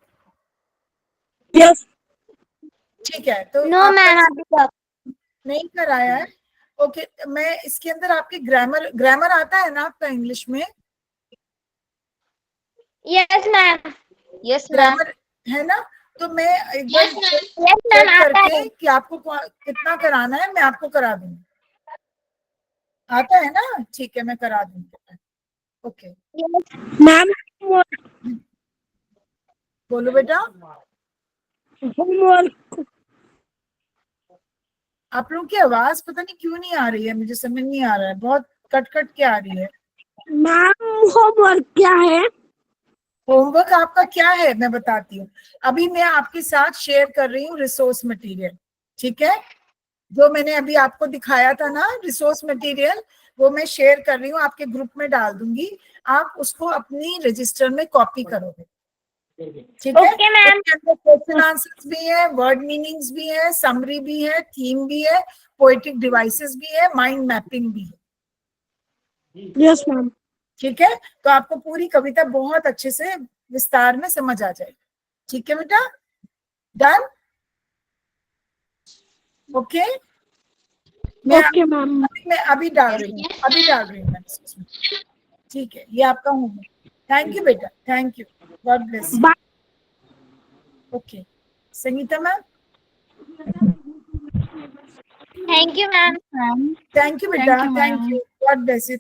Yes. ठीक है. तो नो मैम, अभी तक नहीं कराया है. ओके, मैं इसके अंदर आपके ग्रामर आता है ना आपका इंग्लिश में? Yes ma'am. Yes ma'am. Grammar है ना? तो मैं एक बार यस मैम चेक आता करके है। कि आपको कितना कराना है मैं आपको करा दूंगी। आता है ना? ठीक है, मैं करा दूंगी। ओके मैम बोलो बेटा। होमवर्क आप लोगों की आवाज पता नहीं क्यों नहीं आ रही है, मुझे समझ नहीं आ रहा है, बहुत कट कट के आ रही है। मैम होमवर्क क्या है? होमवर्क आपका क्या है मैं बताती हूँ। अभी मैं आपके साथ शेयर कर रही हूँ रिसोर्स मटेरियल, ठीक है? जो मैंने अभी आपको दिखाया था ना रिसोर्स मटेरियल, वो मैं शेयर कर रही हूँ, आपके ग्रुप में डाल दूंगी। आप उसको अपनी रजिस्टर में कॉपी करोगे, ठीक है? Okay ma'am. उसके अंदर क्वेश्चन आंसर्स भी है, वर्ड मीनिंग्स भी है, समरी भी है, थीम भी है, पोएटिक डिवाइसेस भी है, माइंड मैपिंग भी है। Yes ma'am. ठीक है? तो आपको पूरी कविता बहुत अच्छे से विस्तार में समझ आ जाएगी। ठीक है बेटा? डन? Okay, okay ma'am. मैं अभी डाल रही हूँ, मैं इसमें। ठीक है, ये आपका होमवर्क। थैंक यू बेटा, thank you, god bless you. Okay, Sangeeta ma'am. Thank you ma'am. Thank you बेटा, thank you, god bless you.